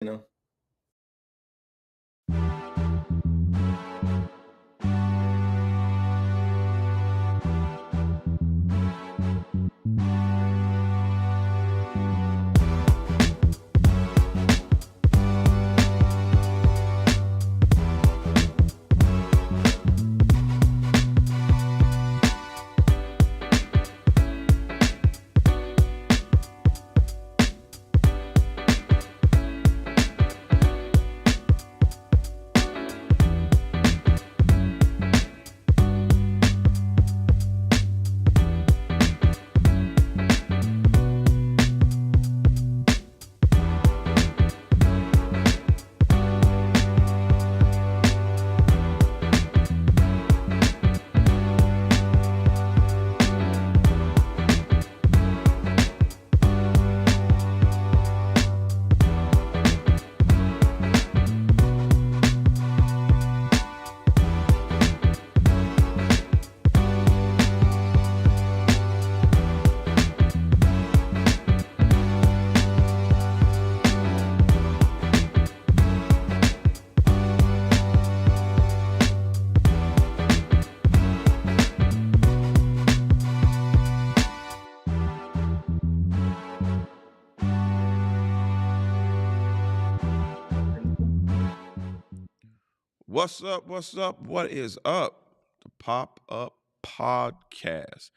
You know. What's up? What's up? What is up? The Pop Up Podcast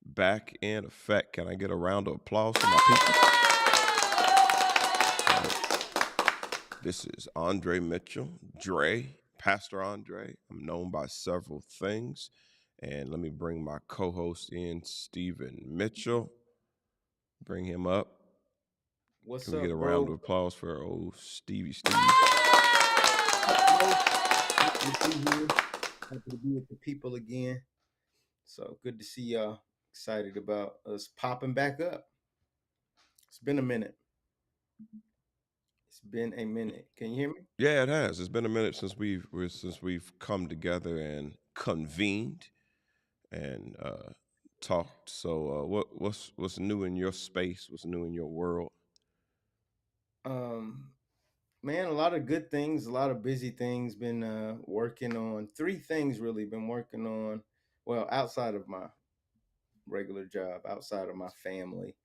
back in effect. Can I get a round of applause for my people? All right. This is Andre Mitchell, Dre, Pastor Andre. I'm known by several things. And let me bring my co host in, Stephen Mitchell. Bring him up. What's Can we get up, a round bro? of applause for old Stevie Steve? Bro, happy to be here. Happy to be with the people again. So good to see y'all. Excited about us popping back up. It's been a minute. It's been a minute. Can you hear me? Yeah, it has. It's been a minute since we've come together and convened and talked. So, what's new in your space? What's new in your world? Um, Man, a lot of good things, a lot of busy things. Been working on three things really. Been working on, well, outside of my regular job, outside of my family.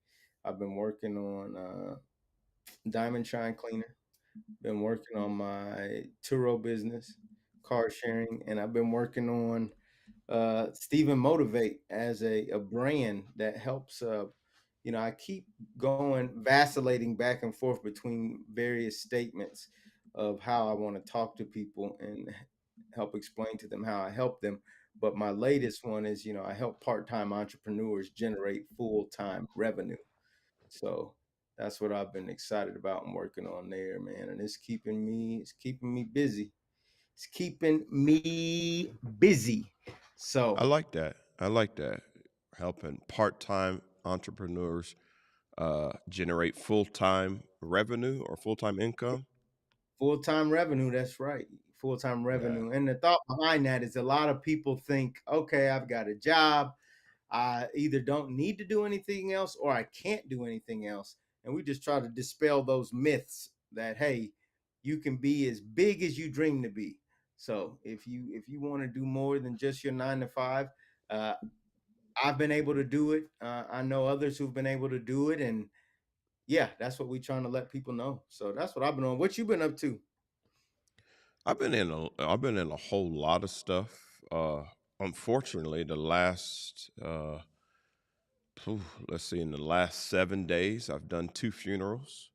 I've been working on Diamond Shine Cleaner. Been working on my Turo business, car sharing, and I've been working on Stephen Motivate as a brand that helps. I keep going, vacillating back and forth between various statements of how I want to talk to people and help explain to them how I help them. But my latest one is, I help part-time entrepreneurs generate full-time revenue. So that's what I've been excited about and working on there, man. And it's keeping me busy. It's keeping me busy. I So like that. I like that. Helping part-time entrepreneurs generate full-time revenue or full-time income. full-time revenue, that's right. Full-time Yeah. revenue. And the thought behind that is a lot of people think, okay, I've got a job. I either don't need to do anything else or I can't do anything else. And we just try to dispel those myths that hey, you can be as big as you dream to be. So if you want to do more than just your 9 to 5, uh, I've been able to do it. I know others who've been able to do it, and yeah, that's what we're trying to let people know. So that's what I've been on. What you been up to? I've been in a whole lot of stuff. Unfortunately, the last let's see, in the last 7 days, I've done two funerals,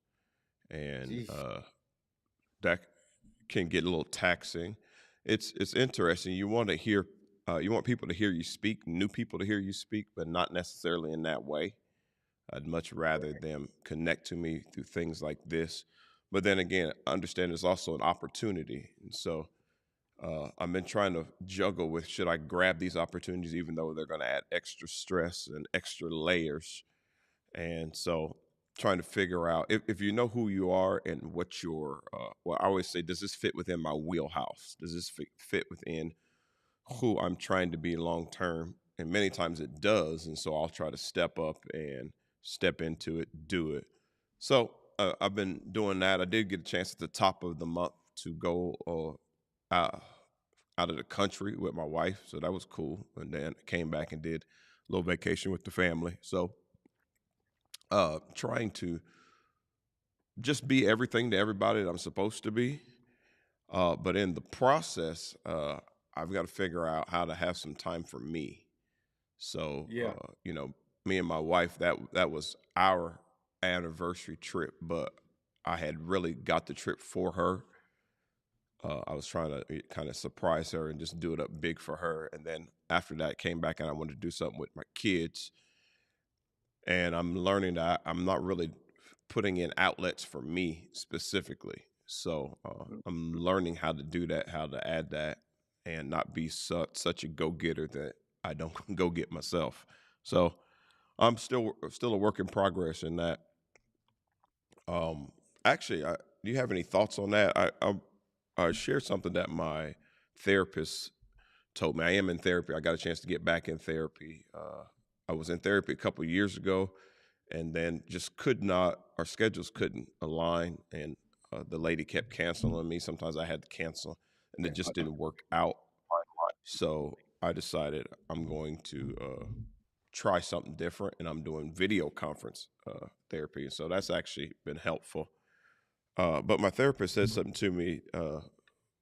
and Jeez. that can get a little taxing. It's interesting. You want people to hear you speak, new people to hear you speak, but not necessarily in that way. I'd much rather them connect to me through things like this. But then again, understand there's also an opportunity, and so I've been trying to juggle with should I grab these opportunities, even though they're going to add extra stress and extra layers. And so trying to figure out if you know who you are and what your well, I always say, does this fit within my wheelhouse? Does this fit within who I'm trying to be long term? And many times it does. And so I'll try to step up and step into it, do it. So I've been doing that. I did get a chance at the top of the month to go out out of the country with my wife, so that was cool. And then came back and did a little vacation with the family. So trying to just be everything to everybody that I'm supposed to be. But in the process, I've got to figure out how to have some time for me. So, Yeah. me and my wife, that was our anniversary trip, but I had really got the trip for her. I was trying to kind of surprise her and just do it up big for her. And then after that, came back and I wanted to do something with my kids. And I'm learning that I'm not really putting in outlets for me specifically. So I'm learning how to do that, how to add that, and not be such a go getter that I don't go get myself. So I'm still a work in progress in that. Um, actually, do you have any thoughts on that? I shared something that my therapist told me. I am in therapy. I got a chance to get back in therapy. I was in therapy a couple years ago, and then just could not. Our schedules couldn't align, and the lady kept canceling me. Sometimes I had to cancel, and it just didn't work out. So I decided I'm going to try something different, and I'm doing video conference therapy. So that's actually been helpful. But my therapist said something to me.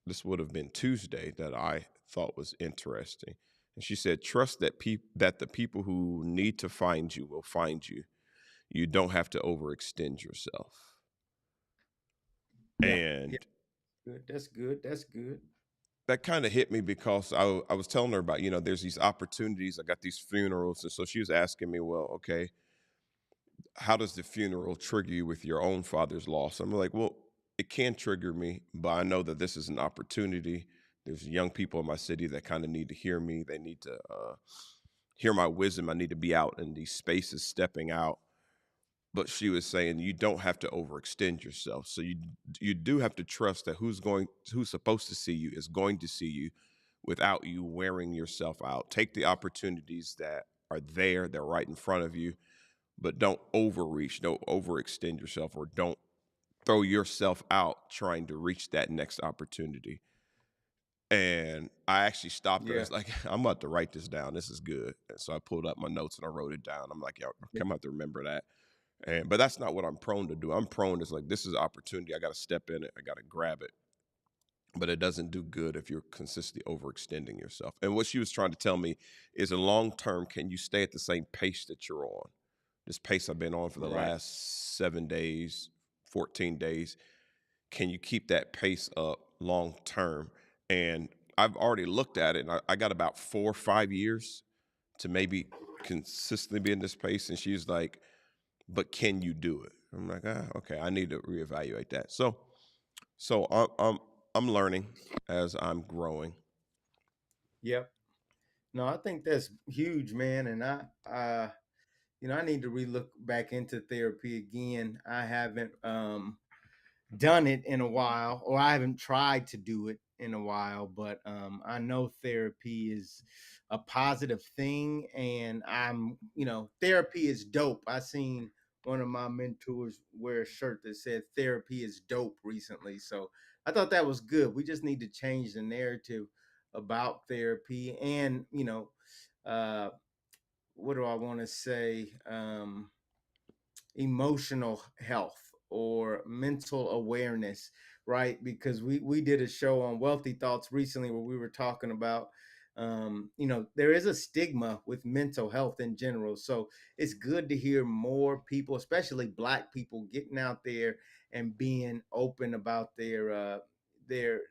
This would have been Tuesday that I thought was interesting, and she said, "Trust that the people who need to find you will find you. You don't have to overextend yourself." Yeah. Yeah. And Good. That's good. That's good. that kind of hit me because I was telling her about, there's these opportunities. I got these funerals, and so she was asking me, well, okay, how does the funeral trigger you with your own father's loss? I'm like, well, it can trigger me, but I know that this is an opportunity. There's young people in my city that kind of need to hear me. They need to hear my wisdom. I need to be out in these spaces, stepping out. But she was saying you don't have to overextend yourself. So you do have to trust that who's supposed to see you is going to see you without you wearing yourself out. Take the opportunities that are there, they're right in front of you, but don't overreach, don't overextend yourself, or don't throw yourself out trying to reach that next opportunity. And I actually stopped her. I Yeah. was like, I'm about to write this down. This is good. And so I pulled up my notes and I wrote it down. I'm like, yeah, Yeah. I'm about to remember that. But that's not what I'm prone to do. I'm prone to like, this is opportunity. I got to step in it. I got to grab it. But it doesn't do good if you're consistently overextending yourself. And what she was trying to tell me is, in long term, can you stay at the same pace that you're on? This pace I've been on for the Right. last 7 days, 14 days. Can you keep that pace up long term? And I've already looked at it, and I got about 4 or 5 years to maybe consistently be in this pace. And she's like, but can you do it? I'm like, okay, I need to reevaluate that. So I'm learning as I'm growing. Yep. No, I think that's huge, man. And I need to relook back into therapy again. I haven't done it in a while, or I haven't tried to do it in a while, but I know therapy is a positive thing, and therapy is dope. I seen one of my mentors wear a shirt that said therapy is dope recently, so I thought that was good. We just need to change the narrative about therapy, and uh, what do I want to say? Emotional health or mental awareness, right? Because we did a show on Wealthy Thoughts recently where we were talking about there is a stigma with mental health in general. So it's good to hear more people, especially black people, getting out there and being open about their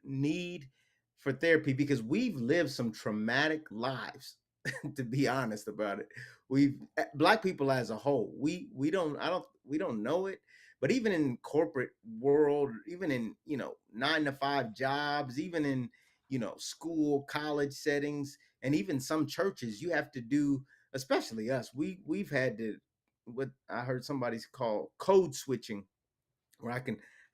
need for therapy, because we've lived some traumatic lives to be honest about it. We've black people as a whole, we don't I don't we don't know it, but even in corporate world, even in 9 to 5 jobs, even in school, college settings, and even some churches, you have to do, especially us, we've had to, what I heard somebody's call code switching, where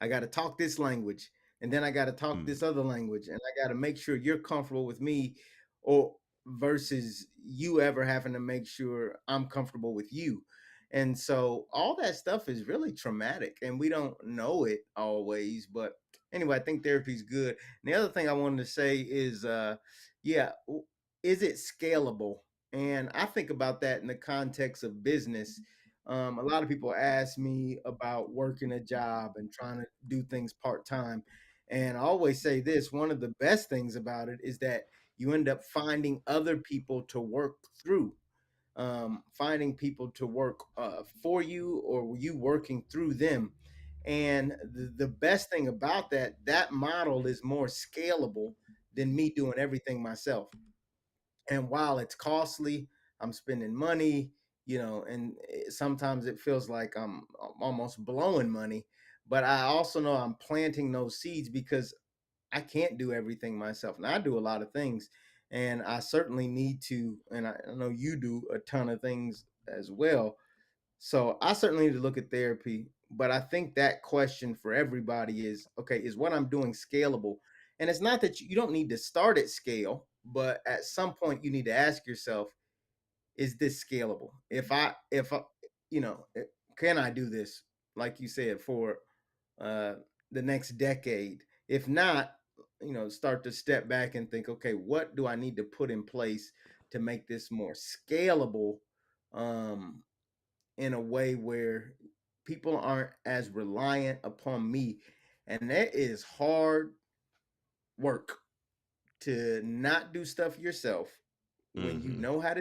I got to talk this language, and then I got to talk Mm. this other language, and I got to make sure you're comfortable with me, or versus you ever having to make sure I'm comfortable with you. And so all that stuff is really traumatic and we don't know it always. But anyway, I think therapy is good. And the other thing I wanted to say is yeah, is it scalable? And I think about that in the context of business. A lot of people ask me about working a job and trying to do things part time. And I always say this, one of the best things about it is that you end up finding other people to work through, finding people to work for you, or you working through them. And the best thing about that, that model is more scalable than me doing everything myself. And while it's costly, I'm spending money, and sometimes it feels like I'm almost blowing money. But I also know I'm planting those seeds because I can't do everything myself. And I do a lot of things, and I certainly need to, and I know you do a ton of things as well. So I certainly need to look at therapy. But I think that question for everybody is, okay, is what I'm doing scalable? And it's not that you don't need to start at scale, but at some point you need to ask yourself, is this scalable? If I, can I do this, like you said, for uh, the next decade? If not, start to step back and think, okay, what do I need to put in place to make this more scalable, um, in a way where people aren't as reliant upon me? And that is hard work, to not do stuff yourself when you Hmm. know how to,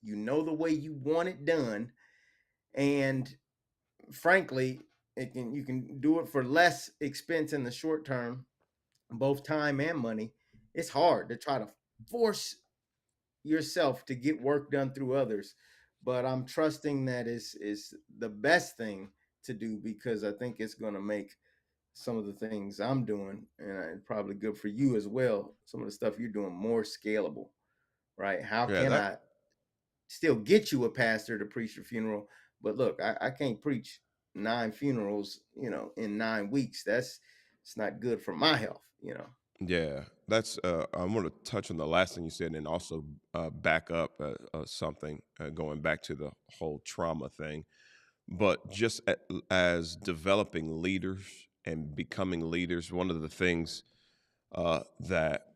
the way you want it done. And frankly, you can do it for less expense in the short term, both time and money. It's hard to try to force yourself to get work done through others, but I'm trusting that is the best thing to do, because I think it's going to make some of the things I'm doing, and probably good for you as well, some of the stuff you're doing, more scalable, right? How Yeah, can that I still get you a pastor to preach your funeral? But look, I can't preach 9 funerals, in 9 weeks. It's not good for my health. yeah, that's I want to touch on the last thing you said and also back up something going back to the whole trauma thing. But just as developing leaders and becoming leaders, one of the things that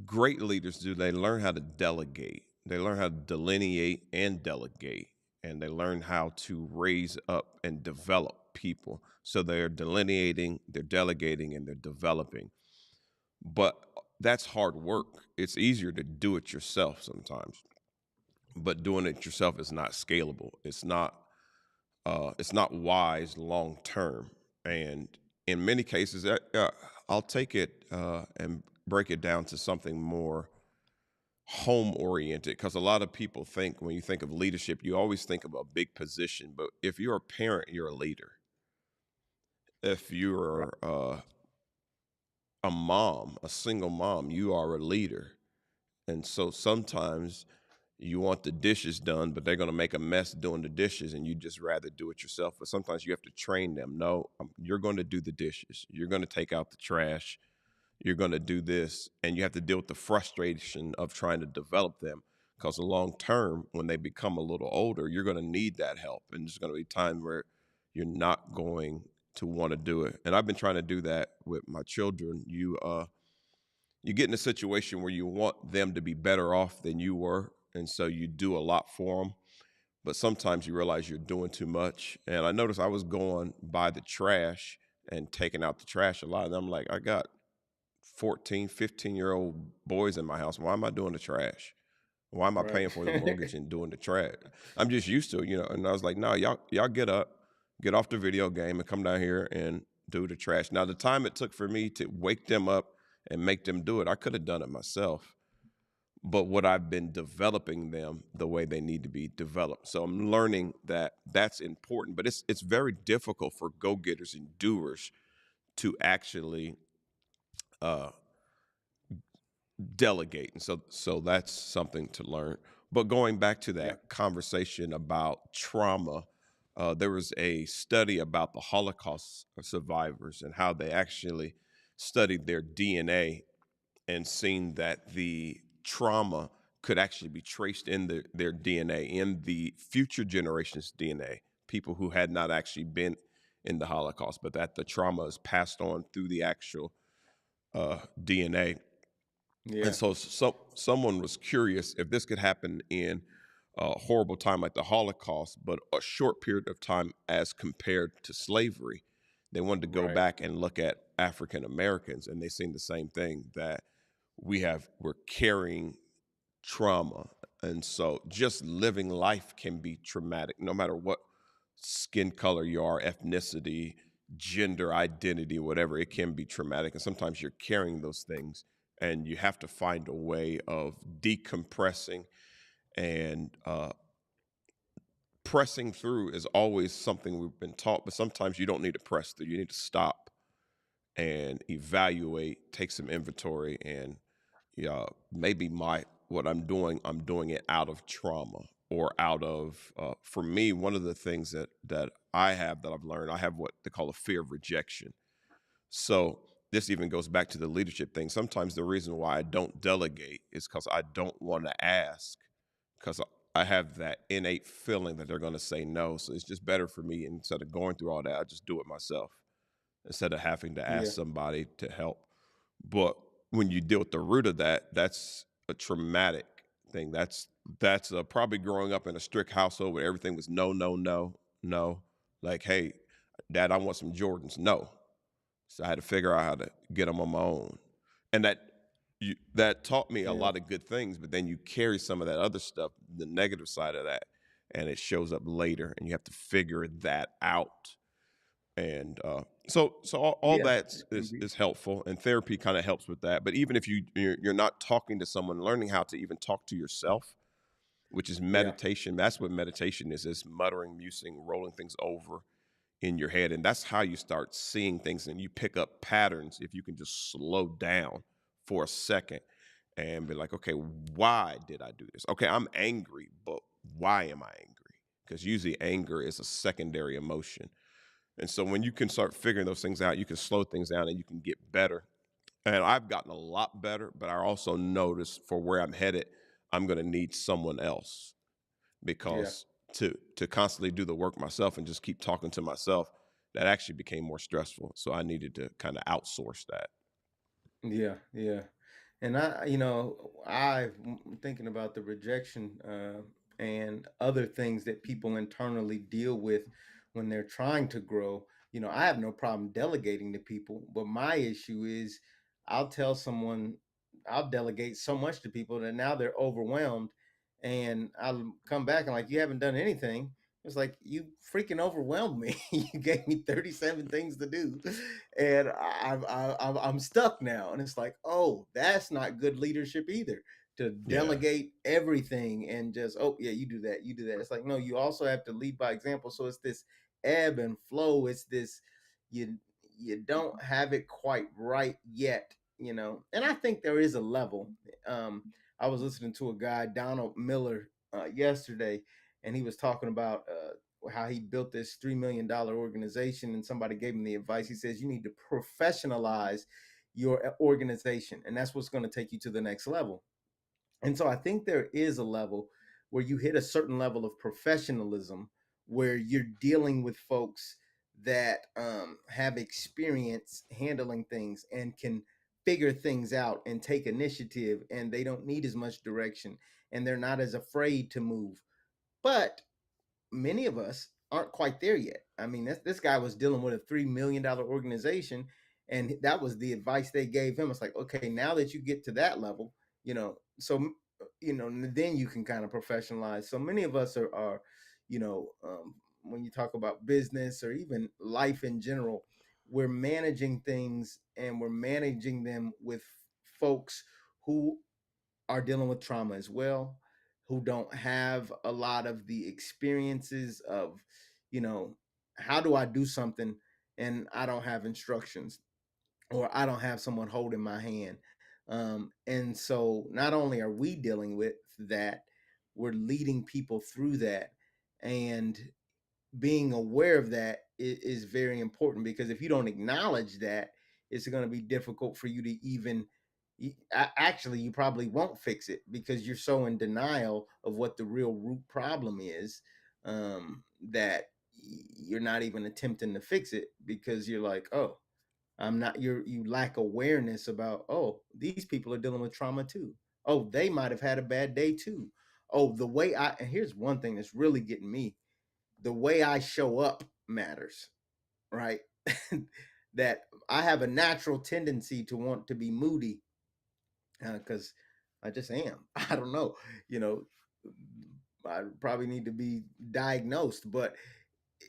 great leaders do, they learn how to delegate. They learn how to delineate and delegate, and they learn how to raise up and develop people. So they're delineating, they're delegating, and they're developing. But that's hard work. It's easier to do it yourself sometimes, but doing it yourself is not scalable. It's not wise long term. And in many cases, I'll take it and break it down to something more home oriented, because a lot of people think when you think of leadership, you always think of a big position. But if you're a parent, you're a leader. If Right. you're a mom, a single mom, you are a leader. And so sometimes you want the dishes done, but they're going to make a mess doing the dishes, and you just rather do it yourself. But sometimes you have to train them. No, you're going to do the dishes. You're going to take out the trash. You're going to do this. And you have to deal with the frustration of trying to develop them, because long term, when they become a little older, you're going to need that help. And there's going to be times where you're not going to want to do it. And I've been trying to do that with my children. You get in a situation where you want them to be better off than you were, and so you do a lot for them. But sometimes you realize you're doing too much. And I noticed I was going by the trash and taking out the trash a lot. And I'm like, I got 14, 15-year-old boys in my house. Why am I doing the trash? Why am I Right. paying for the mortgage and doing the trash? I'm just used to it, And I was like, no, y'all get up, get off the video game, and come down here and do the trash. Now, the time it took for me to wake them up and make them do it, I could have done it myself. But what I've been developing them the way they need to be developed. So I'm learning that that's important. But it's very difficult for go getters and doers to actually uh, delegate. And so that's something to learn. But going back to Yeah. that conversation about trauma, there was a study about the Holocaust survivors and how they actually studied their DNA and seen that the trauma could actually be traced in their DNA, in the future generations' DNA, people who had not actually been in the Holocaust, but that the trauma is passed on through the actual DNA. And Yeah. so, someone was curious if this could happen in a horrible time like the Holocaust, but a short period of time as compared to slavery. They wanted to go Right. back and look at African Americans, and they seen the same thing, that we're carrying trauma. And so just living life can be traumatic, no matter what skin color you are, ethnicity, gender identity, whatever. It can be traumatic. And sometimes you're carrying those things, and you have to find a way of decompressing and pressing through is always something we've been taught, but sometimes you don't need to press through. You need to stop and evaluate, take some inventory, and yeah, maybe my what I'm doing it out of trauma, or out of for me, one of the things that I have, that I've learned, I have what they call a fear of rejection. So this even goes back to the leadership thing. Sometimes the reason why I don't delegate is because I don't want to ask, because I have that innate feeling that they're going to say no. So it's just better for me, instead of going through all that, I just do it myself instead of having to Yeah. ask somebody to help. But when you deal with the root of that, that's a traumatic thing. That's probably growing up in a strict household where everything was no, no, no, no. Like, hey, Dad, I want some Jordans. No. So I had to figure out how to get them on my own, and that taught me a Yeah. lot of good things. But then you carry some of that other stuff, the negative side of that, and it shows up later, and you have to figure that out. And so all Yeah. that It can be. is helpful, and therapy kind of helps with that. But even if you're not talking to someone, learning how to even talk to yourself, which is Yeah. meditation. That's what meditation is muttering, musing, rolling things over in your head. And that's how you start seeing things, and you pick up patterns if you can just slow down for a second and be like, okay, why did I do this? Okay, I'm angry, but why am I angry? Because usually anger is a secondary emotion. And so when you can start figuring those things out, you can slow things down and you can get better. And I've gotten a lot better, but I also noticed, for where I'm headed, I'm going to need someone else, Yeah. because to constantly do the work myself and just keep talking to myself, that actually became more stressful. So I needed to kind of outsource that. Yeah. Yeah. And I'm thinking about the rejection and other things that people internally deal with when they're trying to grow. I have no problem delegating to people, but my issue is I'll tell someone, I'll delegate so much to people that now they're overwhelmed, and I'll come back and like, you haven't done anything. It's like, you freaking overwhelmed me. You gave me 37 things to do, and I'm stuck now. And it's like, oh, that's not good leadership either. To Yeah. delegate everything and just, oh yeah, you do that, you do that. It's like, no, you also have to lead by example. So it's this ebb and flow. It's this, you you don't have it quite right yet, And I think there is a level. Um, I was listening to a guy, Donald Miller, yesterday, and he was talking about how he built this $3 million organization, and somebody gave him the advice. He says you need to professionalize your organization, and that's what's going to take you to the next level. And so I think there is a level where you hit a certain level of professionalism where you're dealing with folks that have experience handling things and can figure things out and take initiative, and they don't need as much direction, and they're not as afraid to move. But many of us aren't quite there yet. I mean, this guy was dealing with a $3 million organization, and that was the advice they gave him. It's like, okay, now that you get to that level, so then you can kind of professionalize. So many of us are when you talk about business or even life in general, we're managing things and we're managing them with folks who are dealing with trauma as well, who don't have a lot of the experiences of, you know, how do I do something and I don't have instructions or I don't have someone holding my hand. And so not only are we dealing with that, we're leading people through that. And being aware of that is very important, because if you don't acknowledge that, it's going to be difficult for you to even actually you probably won't fix it because you're so in denial of what the real root problem is, that you're not even attempting to fix it because you're like, oh, I'm not. You lack awareness about, oh, these people are dealing with trauma too. Oh, they might have had a bad day too. Oh, the way I and here's one thing that's really getting me: the way I show up matters, right? That I have a natural tendency to want to be moody because I just am. I don't know. You know, I probably need to be diagnosed, but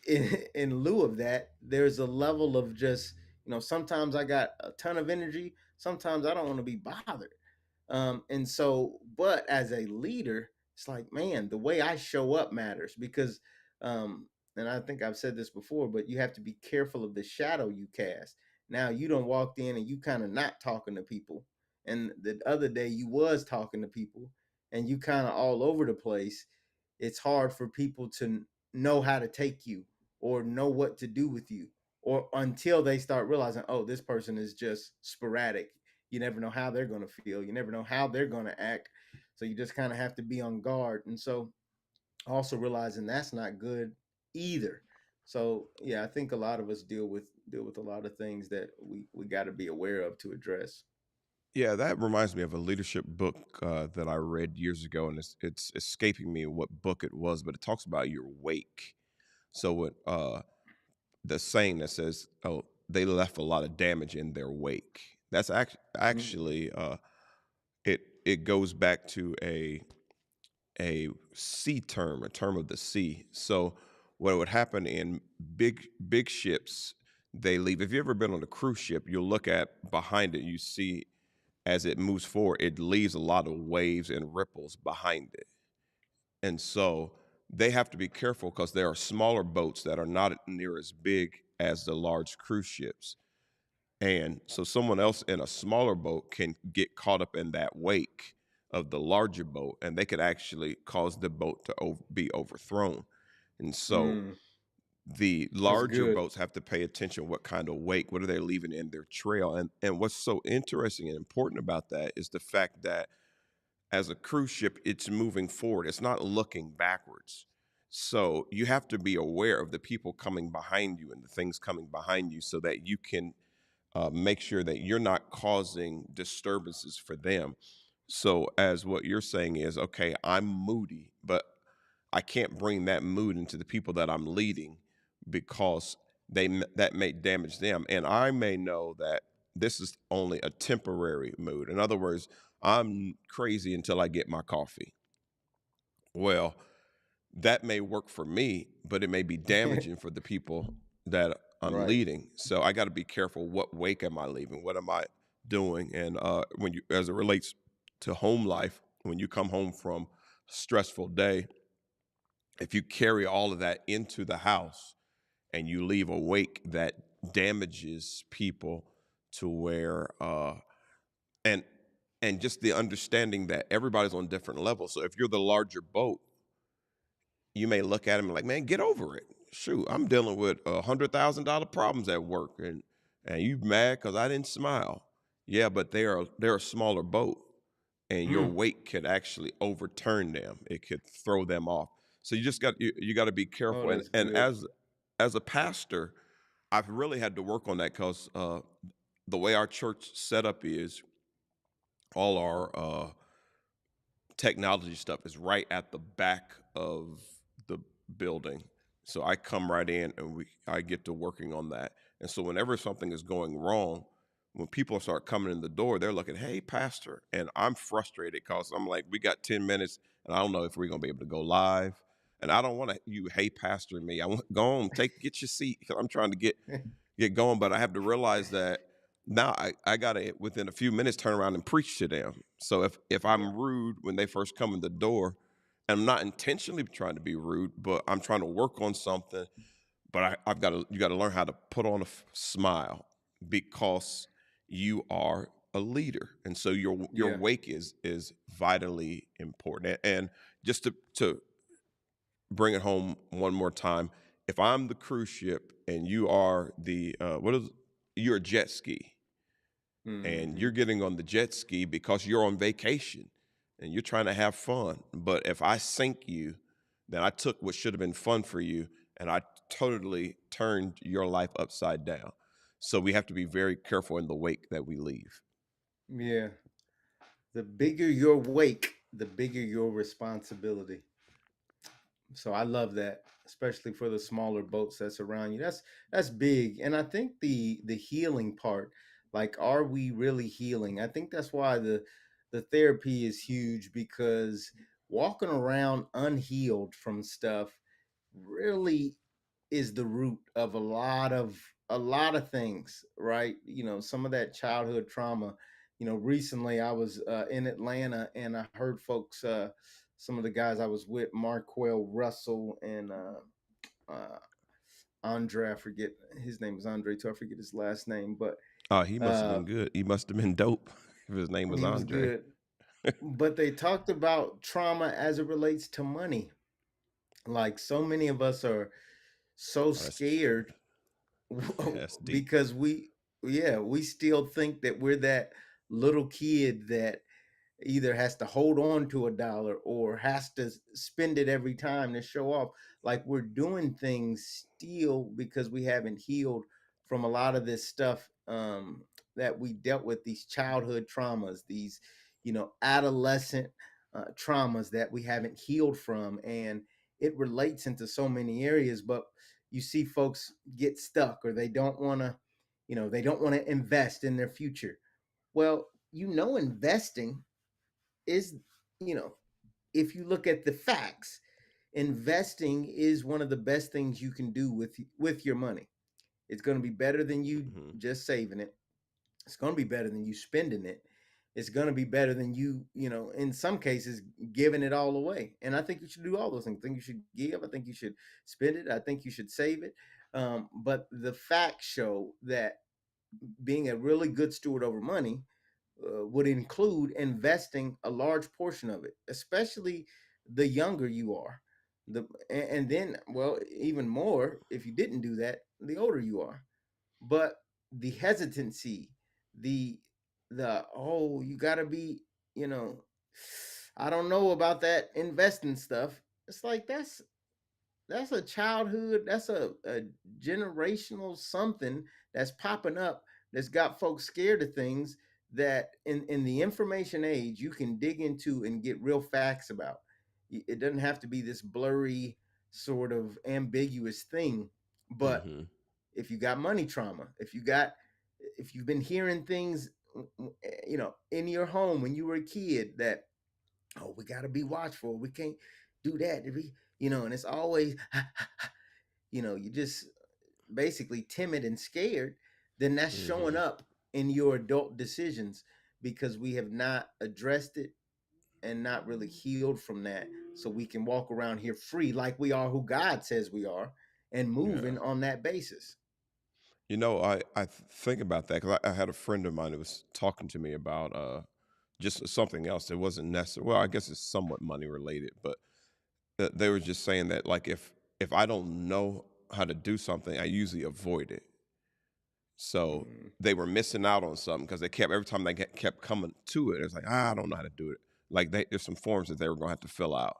in lieu of that, there's a level of just, sometimes I got a ton of energy, sometimes I don't want to be bothered. And so, but as a leader, it's like, man, the way I show up matters because, um, and I think I've said this before, but you have to be careful of the shadow you cast. Now, you don't walked in and you kind of not talking to people, and the other day you was talking to people, and you kind of all over the place. It's hard for people to know how to take you or know what to do with you, or until they start realizing, oh, this person is just sporadic. You never know how they're going to feel. You never know how they're going to act. So you just kind of have to be on guard. And so also realizing that's not good either. So yeah, I think a lot of us deal with a lot of things that we got to be aware of to address. Yeah, that reminds me of a leadership book that I read years ago, and it's escaping me what book it was, but it talks about your wake. So what the saying that says, "Oh, they left a lot of damage in their wake." That's Mm, actually it goes back to a sea term, a term of the sea. So what would happen in big ships, they leave. If you've ever been on a cruise ship, you'll look at behind it, you see as it moves forward, it leaves a lot of waves and ripples behind it. And so they have to be careful because there are smaller boats that are not near as big as the large cruise ships. And so someone else in a smaller boat can get caught up in that wake of the larger boat, and they could actually cause the boat to be overthrown. And so mm, the that's larger good. boats have to pay attention what kind of wake, what are they leaving in their trail. And what's so interesting and important about that is the fact that as a cruise ship, it's moving forward. It's not looking backwards. So you have to be aware of the people coming behind you and the things coming behind you so that you can make sure that you're not causing disturbances for them. So, as what you're saying is, okay, I'm moody, but I can't bring that mood into the people that I'm leading because that may damage them, and I may know that this is only a temporary mood. In other words, I'm crazy until I get my coffee. Well, that may work for me, but it may be damaging for the people that I'm Right. leading. So I got to be careful. What wake am I leaving? What am I doing? And when you, as it relates to home life, when you come home from a stressful day, if you carry all of that into the house and you leave a wake that damages people to where and and just the understanding that everybody's on different levels. So if you're the larger boat, you may look at him like, man, get over it. Shoot, I'm dealing with $100,000 problems at work, and you mad because I didn't smile. Yeah, but they're a smaller boat, and your Mm. weight could actually overturn them. It could throw them off. So you got to be Oh, careful. that's And good. as a pastor, I've really had to work on that because the way our church setup is, all our technology stuff is right at the back of the building. So I come right in and I get to working on that. And so whenever something is going wrong, when people start coming in the door, they're looking, hey, pastor. And I'm frustrated because I'm like, we got 10 minutes and I don't know if we're going to be able to go live. And I don't want to, you, hey, pastor me. I want go on, get your seat because I'm trying to get going. But I have to realize that now I gotta within a few minutes turn around and preach to them. So if Yeah. I'm rude when they first come in the door, and I'm not intentionally trying to be rude, but I'm trying to work on something, but I've got to you got to learn how to put on a smile because you are a leader, and so your Yeah. wake is vitally important. And just to bring it home one more time, if I'm the cruise ship and you are the what is you're a jet ski, and Hmm. you're getting on the jet ski because you're on vacation and you're trying to have fun. But if I sink you, then I took what should have been fun for you and I totally turned your life upside down. So we have to be very careful in the wake that we leave. Yeah. The bigger your wake, the bigger your responsibility. So I love that, especially for the smaller boats that's around you. That's big. And I think the healing part, like, are we really healing? I think that's why the therapy is huge, because walking around unhealed from stuff really is the root of a lot of things, right? Some of that childhood trauma. Recently I was in Atlanta, and I heard folks, some of the guys I was with, Marquell Russell and uh, Andre. I forget his name is Andre too. I forget his last name, but Oh, he must have uh, been good. He must have been dope if his name was he was Andre. good. But they talked about trauma as it relates to money. Like, so many of us are so Oh, that's scared yeah, that's deep. because we still think that we're that little kid that either has to hold on to a dollar or has to spend it every time to show off. Like, we're doing things still because we haven't healed from a lot of this stuff, that we dealt with, these childhood traumas, these adolescent traumas that we haven't healed from. And it relates into so many areas. But you see folks get stuck, or they don't want to invest in their future. Well, investing is, you know if you look at the facts, investing is one of the best things you can do with your money. It's going to be better than you Hmm. just saving it. It's going to be better than you spending it. It's going to be better than in some cases, giving it all away. And I think you should do all those things. I think you should give. I think you should spend it. I think you should save it. But the facts show that being a really good steward over money would include investing a large portion of it, especially the younger you are. And then, well, even more if you didn't do that, the older you are. But the hesitancy, the oh, you got to be, you know, I don't know about that investing stuff. It's like that's a childhood, that's a generational something that's popping up, that's got folks scared of things that in the information age you can dig into and get real facts about. It doesn't have to be this blurry, sort of ambiguous thing. But Hmm. if you got money trauma, if you've been hearing things, in your home when you were a kid, that, oh, we got to be watchful, we can't do that, and it's always you're just basically timid and scared, then that's showing Hmm. up in your adult decisions, because we have not addressed it and not really healed from that, so we can walk around here free, like we are who God says we are, and Yeah. moving on that basis. I think about that because I had a friend of mine who was talking to me about just something else that wasn't necessary. Well, I guess it's somewhat money related, but they were just saying that like if I don't know how to do something, I usually avoid it. So Mm, they were missing out on something because they kept every time they kept coming to it, it's like I don't know how to do it. Like there's some forms that they were going to have to fill out,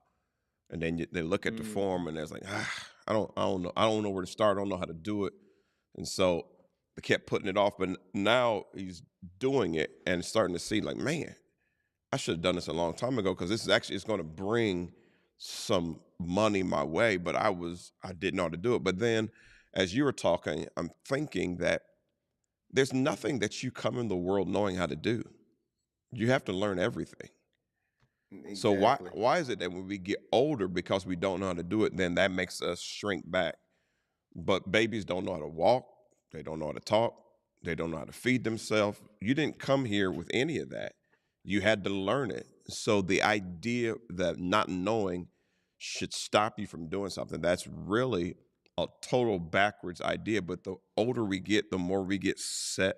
and then they look at the mm, form and there's like I don't know where to start. I don't know how to do it, and so they kept putting it off. But now he's doing it and starting to see like, man, I should have done this a long time ago because this is actually it's going to bring some money my way. But I didn't know how to do it. But then as you were talking, I'm thinking that there's nothing that you come in the world knowing how to do. You have to learn everything. So why exactly. why is it that when we get older because we don't know how to do it, then that makes us shrink back? But babies don't know how to walk, they don't know how to talk, they don't know how to feed themselves. You didn't come here with any of that. You had to learn it. So the idea that not knowing should stop you from doing something, that's really a total backwards idea. But the older we get, the more we get set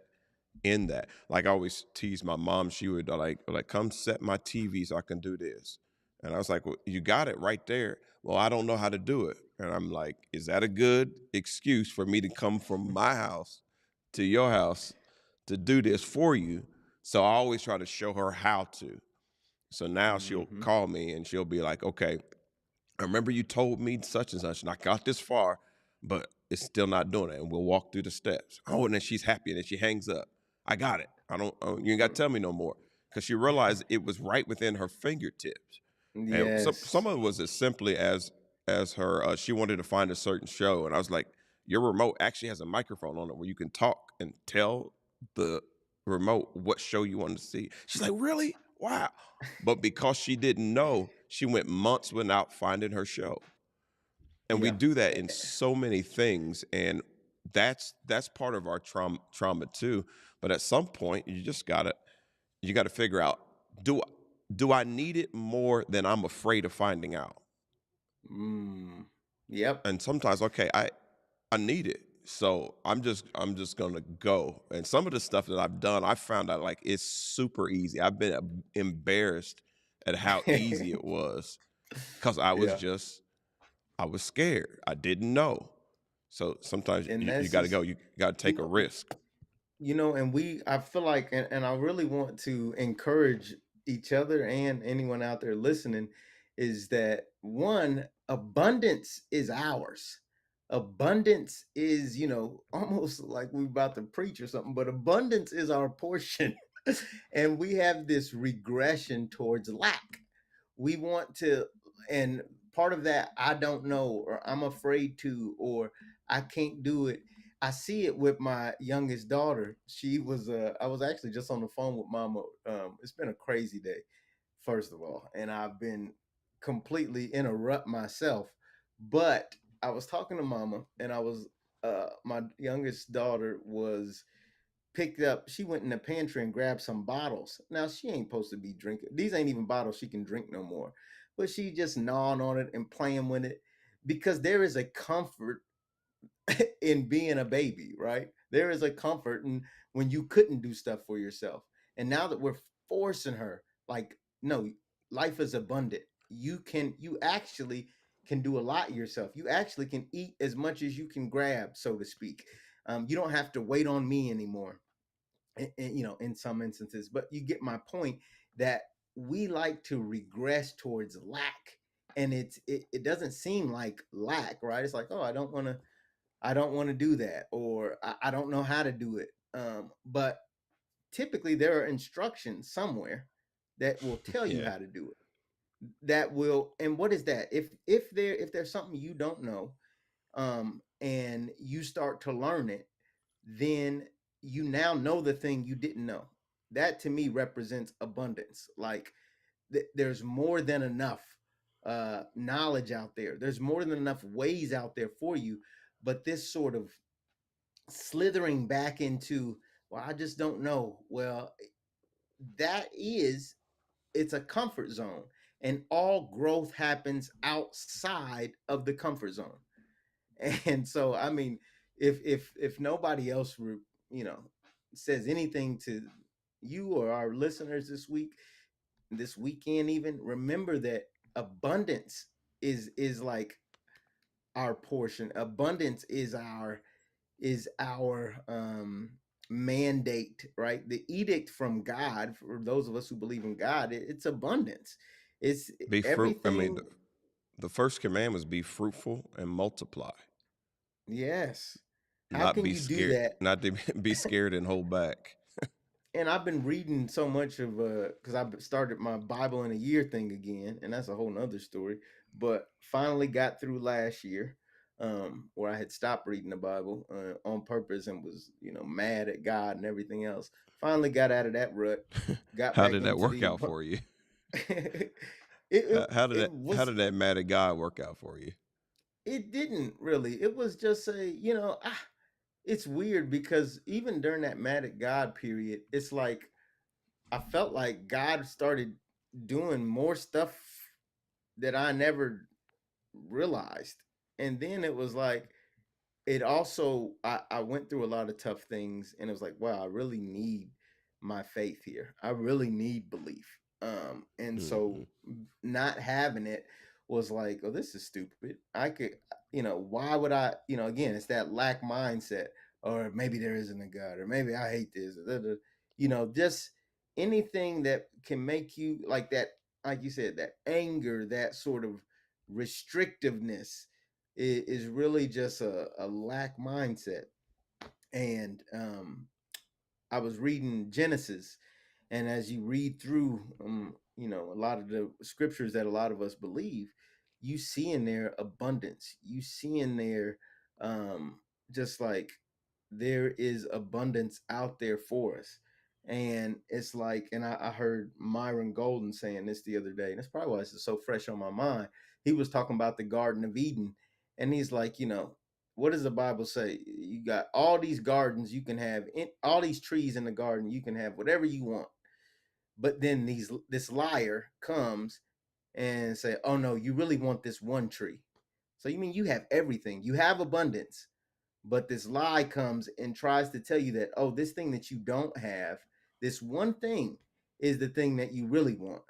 in that. Like I always tease my mom, she would like come set my TV so I can do this. And I was like, well, you got it right there. Well, I don't know how to do it. And I'm like, is that a good excuse for me to come from my house to your house to do this for you. So I always try to show her how to. So now she'll Hmm. call me and she'll be like, okay, I remember you told me such and I got this far, but it's still not doing it. And we'll walk through the steps. Oh, and then she's happy and then she hangs up. I got it. You ain't got to tell me no more. Because she realized it was right within her fingertips. And some Yes. of it was as simply as her, she wanted to find a certain show. And I was like, your remote actually has a microphone on it where you can talk and tell the remote what show you want to see. She's like, really? Wow. But because she didn't know, she went months without finding her show. And we Yeah. do that in so many things, and that's part of our trauma too. But at some point, you gotta figure out, do do I need it more than I'm afraid of finding out? Mm. Yep. And sometimes, okay, I need it. So I'm just gonna go. And some of the stuff that I've done, I found out like it's super easy. I've been embarrassed at how easy it was because Yeah. I was scared. I didn't know. So sometimes And you that's got to just, go. You got to you take a know, risk. and I feel like, and I really want to encourage each other and anyone out there listening, is that one, abundance is ours. Abundance is, almost like we're about to preach or something, but abundance is our portion. And we have this regression towards lack. We want to, and part of that, I don't know, or I'm afraid to, or I can't do it. I see it with my youngest daughter. I was actually just on the phone with mama. It's been a crazy day, first of all, and I've been completely interrupt myself. But I was talking to mama, and my youngest daughter was picked up, she went in the pantry and grabbed some bottles. Now she ain't supposed to be drinking. These ain't even bottles she can drink no more. But she just gnawing on it and playing with it because there is a comfort in being a baby, right? There is a comfort in when you couldn't do stuff for yourself. And now that we're forcing her, like, no, life is abundant. You actually can do a lot yourself. You actually can eat as much as you can grab, so to speak. You don't have to wait on me anymore, in some instances. But you get my point that we like to regress towards lack, and it doesn't seem like lack, right? It's like, oh, I don't want to do that, or I don't know how to do it. But typically there are instructions somewhere that will tell you Yeah. how to do it. That will, and what is that? If there's something you don't know, and you start to learn it, then you now know the thing you didn't know. That to me represents abundance. Like, there's more than enough knowledge out there. There's more than enough ways out there for you. But this sort of slithering back into, well, I just don't know. Well, that is, it's a comfort zone, and all growth happens outside of the comfort zone. And so, I mean, if nobody else you know says anything to you or our listeners this week, this weekend, even remember that abundance is like our portion. Abundance is our mandate, right? The edict from God, for those of us who believe in God, it's abundance. It's Be fruit. I mean, everything. the first command was be fruitful and multiply, Yes. How not can be you do scared, that? not to be scared and hold back. And I've been reading so much of because I've started my Bible in a year thing again, and that's a whole nother story. But finally got through last year, where I had stopped reading the Bible on purpose and was, mad at God and everything else. Finally got out of that rut, got How back did that into work the out for you? it, it it How was did that mad at God work out for you? it didn't really. It was just it's weird because even during that mad at God period, it's like I felt like God started doing more stuff that I never realized. And then it was like, it also, I went through a lot of tough things, and it was like, wow, I really need my faith here. I really need belief. And so Hmm. not having it was like, oh, this is stupid. I could, why would I, again, it's that lack mindset. or maybe there isn't a God, or maybe I hate this, just anything that can make you like that, like you said, that anger, that sort of restrictiveness is really just a lack mindset. And I was reading Genesis, and as you read through, a lot of the scriptures that a lot of us believe, you see in there abundance. You see in there, um, just like there is abundance out there for us. And it's like, and I heard Myron Golden saying this the other day, and that's probably why it's so fresh on my mind. He was talking about the Garden of Eden, and he's like, what does the Bible say? You got all these gardens you can have, all these trees in the garden, you can have whatever you want. But then this liar comes and say, "Oh no, you really want this one tree." So you mean you have everything, you have abundance, but this lie comes and tries to tell you that, oh, this thing that you don't have, this one thing is the thing that you really want.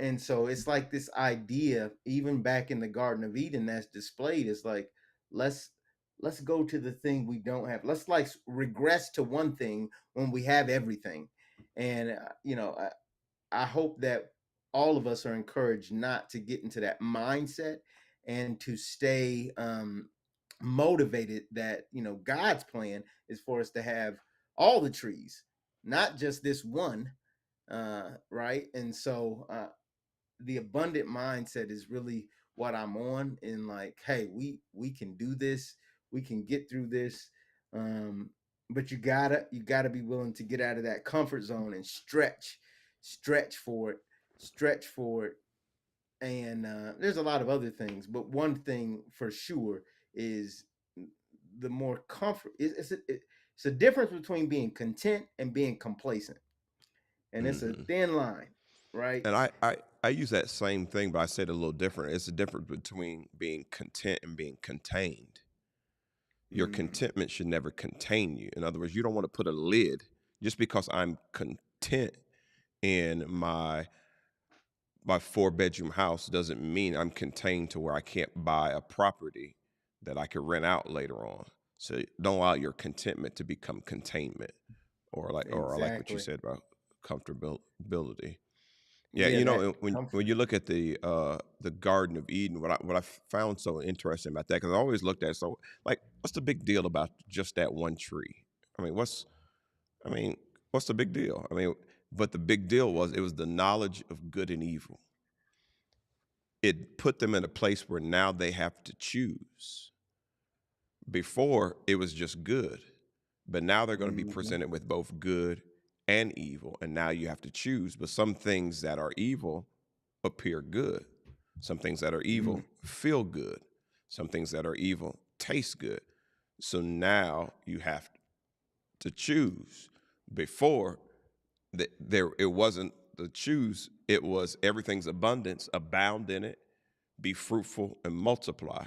And so it's like this idea, even back in the Garden of Eden, that's displayed. It's like, let's let's go to the thing we don't have. Let's like regress to one thing when we have everything. And I hope that all of us are encouraged not to get into that mindset and to stay motivated that God's plan is for us to have all the trees, not just this one, right? And so the abundant mindset is really what I'm on. In like, hey, we can do this, we can get through this, um, but you gotta be willing to get out of that comfort zone and stretch for it, stretch for it. And there's a lot of other things, but one thing for sure is the more comfort. It's a difference between being content and being complacent, and it's a Hmm. thin line, right? And I use that same thing, but I said it a little different. It's the difference between being content and being contained. Your Mm, contentment should never contain you. In other words, you don't want to put a lid just because I'm content in my 4-bedroom house doesn't mean I'm contained to where I can't buy a property that I could rent out later on. So don't allow your contentment to become containment, or like what you exactly. said about comfortability. Yeah, Yeah, that when comfort. you look at the Garden of Eden, what I found so interesting about that, because I always looked at it, so like, what's the big deal about just that one tree? I mean, I mean, what's the big deal? I mean, but the big deal was it was the knowledge of good and evil. It put them in a place where now they have to choose. Before it was just good, but now they're going to be Mhm, presented with both good and evil, and now you have to choose. But some things that are evil appear good. Some things that are mhm, evil feel good. Some things that are evil taste good. So now you have to choose. Before, there it wasn't the choose, it was everything's abundance, abound in it, be fruitful and multiply.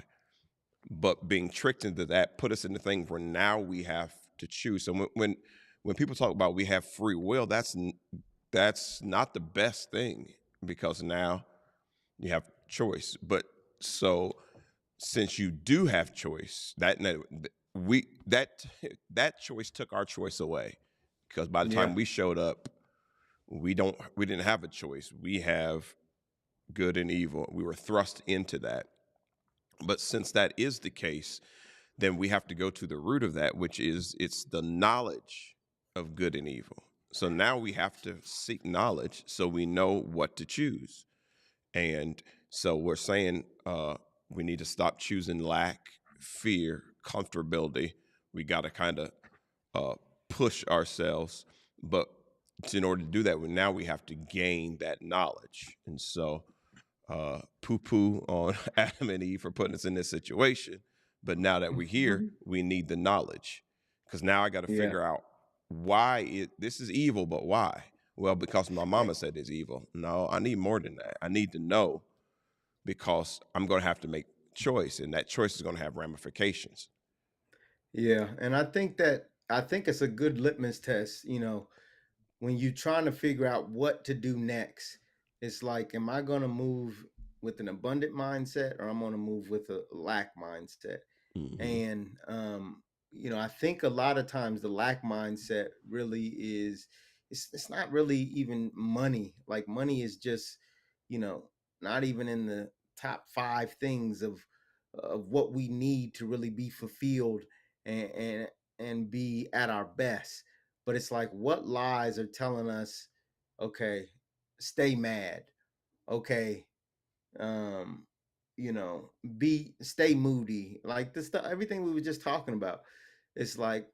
But being tricked into that put us in the thing where now we have to choose. So when people talk about we have free will, that's not the best thing, because now you have choice. But so since you do have choice, that that choice took our choice away, because by the yeah, time we showed up, we didn't have a choice. We have good and evil. We were thrust into that. But since that is the case, then we have to go to the root of that, which is it's the knowledge of good and evil. So now we have to seek knowledge so we know what to choose. And so we're saying we need to stop choosing lack, fear, comfortability. We got to kind of uh, push ourselves. But in order to do that, now we have to gain that knowledge. And so poo poo on Adam and Eve for putting us in this situation. But now that we're here, mhm, we need the knowledge, because now I got to yeah. figure out this is evil, but why? Well, because my Eh, mama said it's evil. No, I need more than that. I need to know, because I'm going to have to make choice, and that choice is going to have ramifications. Yeah, and I think it's a good litmus test. When you're trying to figure out what to do next, it's like, am I going to move with an abundant mindset, or I'm going to move with a lack mindset? Hmm. And I think a lot of times the lack mindset really is, it's not really even money. Like money is just, you know, not even in the top five things of what we need to really be fulfilled and and be at our best. But it's like what lies are telling us, okay, stay mad. Okay, um be stay moody, like this stuff, everything we were just talking about. It's like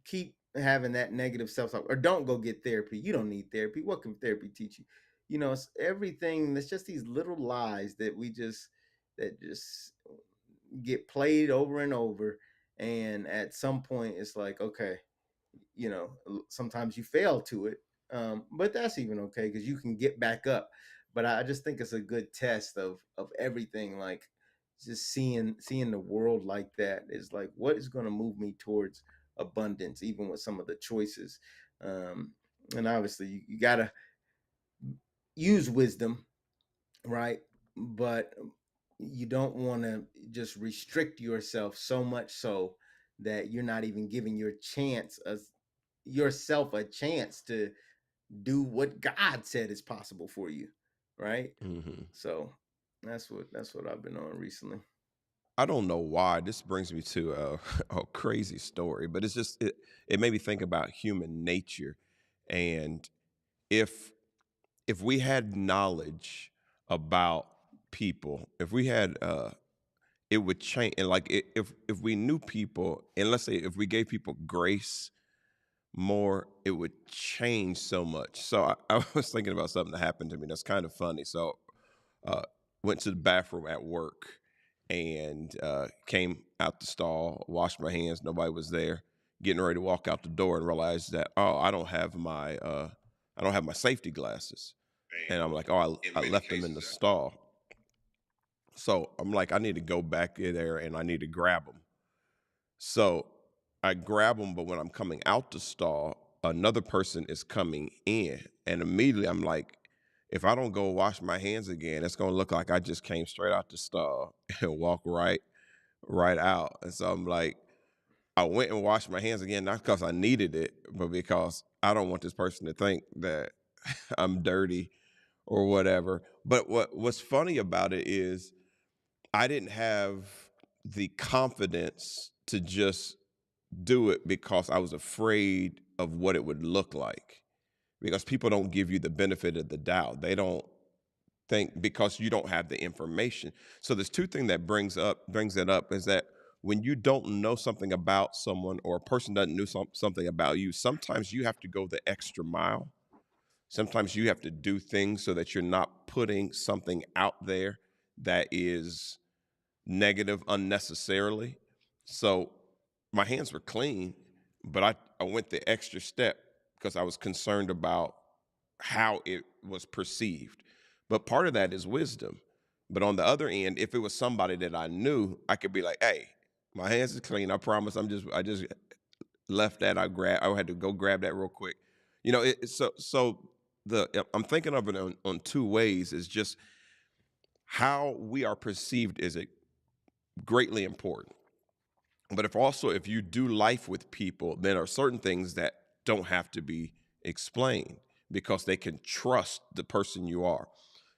keep having that negative self-talk, or don't go get therapy. You don't need therapy. What can therapy teach you? It's everything. That's just these little lies that just get played over and over. And at some point it's like, okay, sometimes you fail to it, but that's even okay because you can get back up. But I just think it's a good test of everything. Like just seeing the world like that is like what is going to move me towards abundance, even with some of the choices. um and obviously you gotta use wisdom, right? But you don't want to just restrict yourself so much so that you're not even giving yourself a chance to do what God said is possible for you, right? Hmm. So that's what I've been on recently. I don't know why this brings me to a crazy story, but it made me think about human nature, and if if we had knowledge about people, if we had it would change. And like if we knew people, and let's say if we gave people grace more, it would change so much. So I was thinking about something that happened to me that's kind of funny. So uh, went to the bathroom at work and came out the stall, washed my hands. Nobody was there. Getting ready to walk out the door and realized that, oh, I don't have my safety glasses. And I'm like, oh, I left them in the stall. So I'm like, I need to go back in there and I need to grab them. So I grab them, but when I'm coming out the stall, another person is coming in. And immediately I'm like, if I don't go wash my hands again, it's gonna look like I just came straight out the stall and walk right out. And so I'm like, I went and washed my hands again, not because I needed it, but because I don't want this person to think that I'm dirty or whatever. But what's funny about it is I didn't have the confidence to just do it because I was afraid of what it would look like. Because people don't give you the benefit of the doubt. They don't think because you don't have the information. So there's two things that brings it up is that when you don't know something about someone or a person doesn't know something about you, sometimes you have to go the extra mile. Sometimes you have to do things so that you're not putting something out there that is negative unnecessarily. So my hands were clean, but I went the extra step because I was concerned about how it was perceived. But part of that is wisdom. But on the other end, if it was somebody that I knew, I could be like, hey, my hands is clean. I promise. I just left that. I had to go grab that real quick. So I'm thinking of it on two ways. Is just how we are perceived is it greatly important. But if you do life with people, there are certain things that don't have to be explained because they can trust the person you are.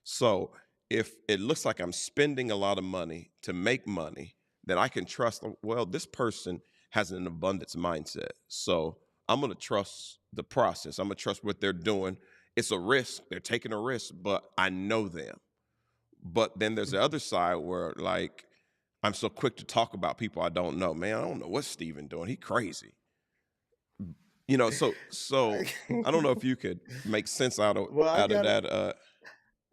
So if it looks like I'm spending a lot of money to make money, then I can trust, well, this person has an abundance mindset. So I'm going to trust the process. I'm going to trust what they're doing. It's a risk. They're taking a risk, but I know them. But then there's the other side where like I'm so quick to talk about people I don't know. Man, I don't know what Steven doing. He crazy. So I don't know if you could make sense Well, I out of got that.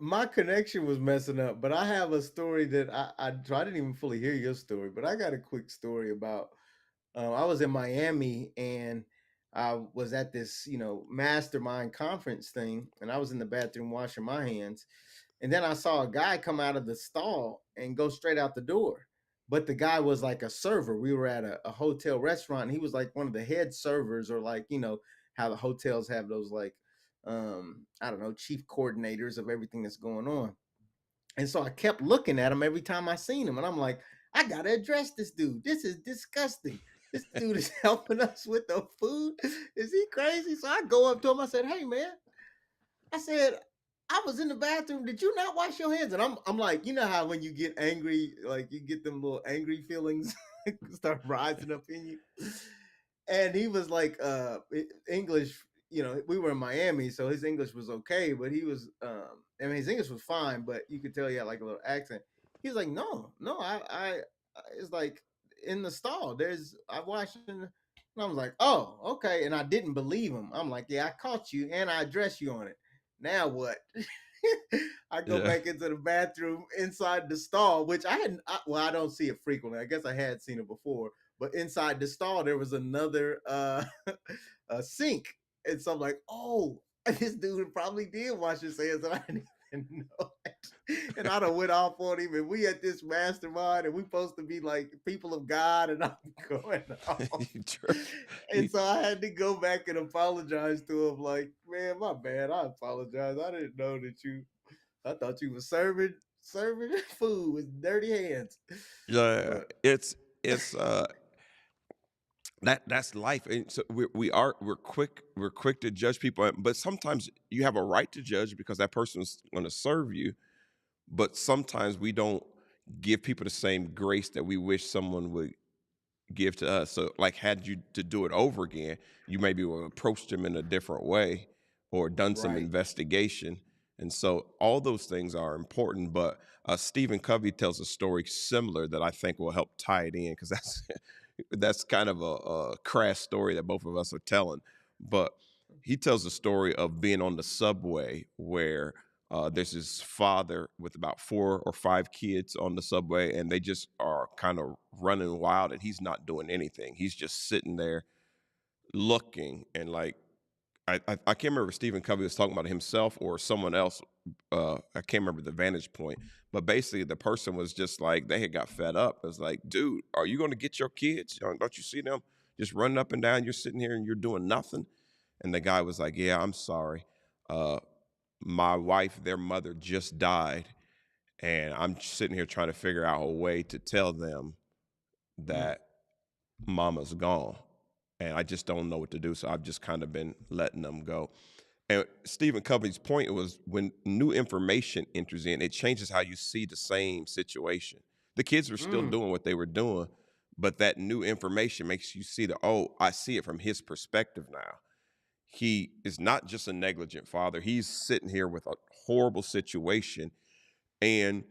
my connection was messing up, but I have a story that I didn't even fully hear your story, but I got a quick story about. I was in Miami and I was at this, mastermind conference thing, and I was in the bathroom washing my hands, and then I saw a guy come out of the stall and go straight out the door. But the guy was like a server. We were at a hotel restaurant, and he was like one of the head servers, or like, how the hotels have those like, I don't know, chief coordinators of everything that's going on. And so I kept looking at him every time I seen him, and I'm like, I gotta address this dude. This is disgusting. This dude is helping us with the food. Is he crazy? So I go up to him. I said, "Hey, man," I said, "I was in the bathroom. Did you not wash your hands?" And I'm like, you know how when you get angry, like you get them little angry feelings start rising up in you. And he was like, English. You know, we were in Miami, so his English was okay, but he was, I mean, his English was fine, but you could tell he had like a little accent. He was like, "No, no, it's like in the stall. I washed in." And I was like, "Oh, okay." And I didn't believe him. I'm like, "Yeah, I caught you and I addressed you on it. Now what?" I go Yeah. back into the bathroom inside the stall, which I hadn't. Well, I don't see it frequently. I guess I had seen it before, but inside the stall there was another a sink, and so I'm like, "Oh, this dude probably did wash his hands, and I didn't even know it." And I done went off on him, and we at this mastermind, and we supposed to be like people of God, and I'm going off. You tr- And you- so I had to go back and apologize to him, like, "Man, my bad. I apologize. I didn't know that you. I thought you were serving food with dirty hands." yeah, But it's that's life, and so we're quick to judge people, but sometimes you have a right to judge because that person's going to serve you. But sometimes we don't give people the same grace that we wish someone would give to us. So, like, had you to do it over again, you maybe would have approached them in a different way or done some right, investigation. And so, all those things are important. But Stephen Covey tells a story similar that I think will help tie it in because that's that's kind of a crass story that both of us are telling. But he tells a story of being on the subway where there's this father with about 4 or 5 kids on the subway, and they just are kind of running wild, and he's not doing anything. He's just sitting there looking, and like I can't remember if Stephen Covey was talking about himself or someone else. I can't remember the vantage point, but basically the person was just like they had got fed up. It was like, dude, are you going to get your kids? Don't you see them just running up and down? You're sitting here and you're doing nothing. And the guy was like, yeah, I'm sorry. Uh, my wife, their mother just died, and I'm sitting here trying to figure out a way to tell them mm, that mama's gone, and I just don't know what to do. So I've just kind of been letting them go. And Stephen Covey's point was when new information enters in, it changes how you see the same situation. The kids were still mm, doing what they were doing, but that new information makes you see oh, I see it from his perspective now. He is not just a negligent father. He's sitting here with a horrible situation. And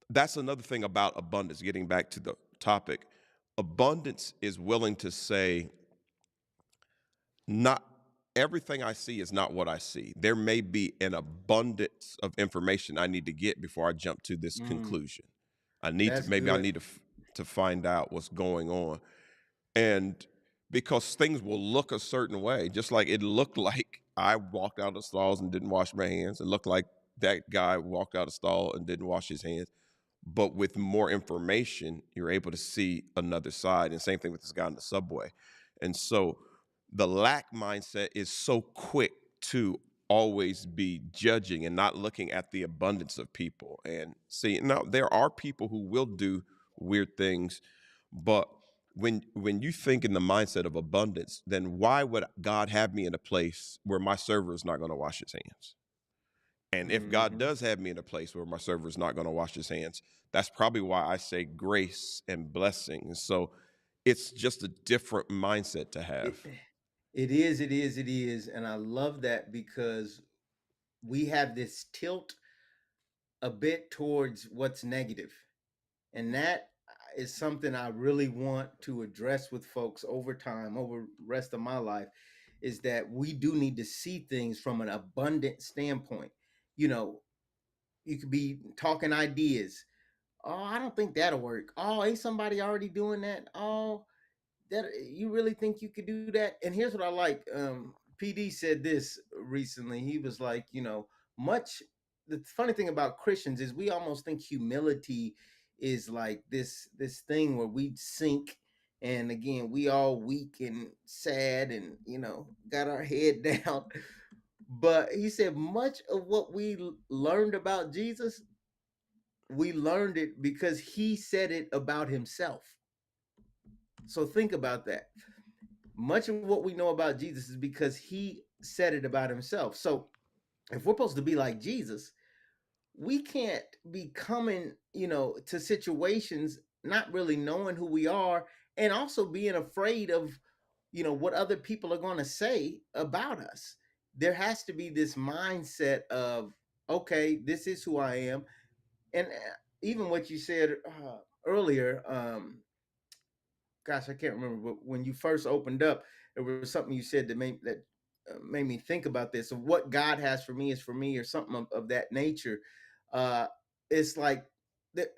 that's another thing about abundance, getting back to the topic. Abundance is willing to say, not everything I see is not what I see. There may be an abundance of information I need to get before I jump to this mm. conclusion. I That's need to find out what's going on. And because things will look a certain way, just like it looked like I walked out of the stalls and didn't wash my hands. It looked like that guy walked out of the stall and didn't wash his hands. But with more information, you're able to see another side. And same thing with this guy in the subway. And so the lack mindset is so quick to always be judging and not looking at the abundance of people. And see, now there are people who will do weird things, but when you think in the mindset of abundance, then why would God have me in a place where my server is not going to wash his hands? And if God Hmm. does have me in a place where my server is not going to wash his hands, that's probably why I say grace and blessing. And so it's just a different mindset to have. It, it is, and I love that because we have this tilt a bit towards what's negative, and that is something I really want to address with folks over time, over the rest of my life, is that we do need to see things from an abundant standpoint. You know, you could be talking ideas. Oh, I don't think that'll work. Oh, ain't somebody already doing that? Oh, that you really think you could do that? And here's what I like. PD said this recently. He was like, much the funny thing about Christians is we almost think humility is like this thing where we sink, and again we all weak and sad and got our head down. But he said much of what we learned about Jesus, we learned it because he said it about himself. So think about that. Much of what we know about Jesus is because he said it about himself. So if we're supposed to be like Jesus, we can't be coming, to situations not really knowing who we are, and also being afraid of, what other people are going to say about us. There has to be this mindset of, okay, this is who I am. And even what you said earlier, gosh, I can't remember, but when you first opened up, there was something you said that made me think about this, of what God has for me is for me, or something of that nature. Uh, it's like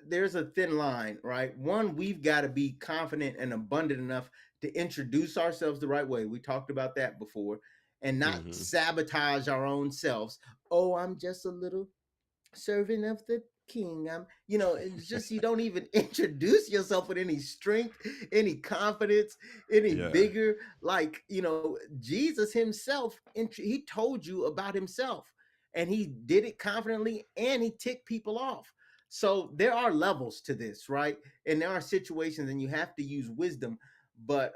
there's a thin line, right? One, we've got to be confident and abundant enough to introduce ourselves the right way. We talked about that before, and not Hmm. sabotage our own selves. Oh, I'm just a little servant of the king. It's just, you don't even introduce yourself with any strength, any confidence, any Yeah. vigor. Like, Jesus himself, he told you about himself, and he did it confidently, and he ticked people off. So there are levels to this, right? And there are situations, and you have to use wisdom. But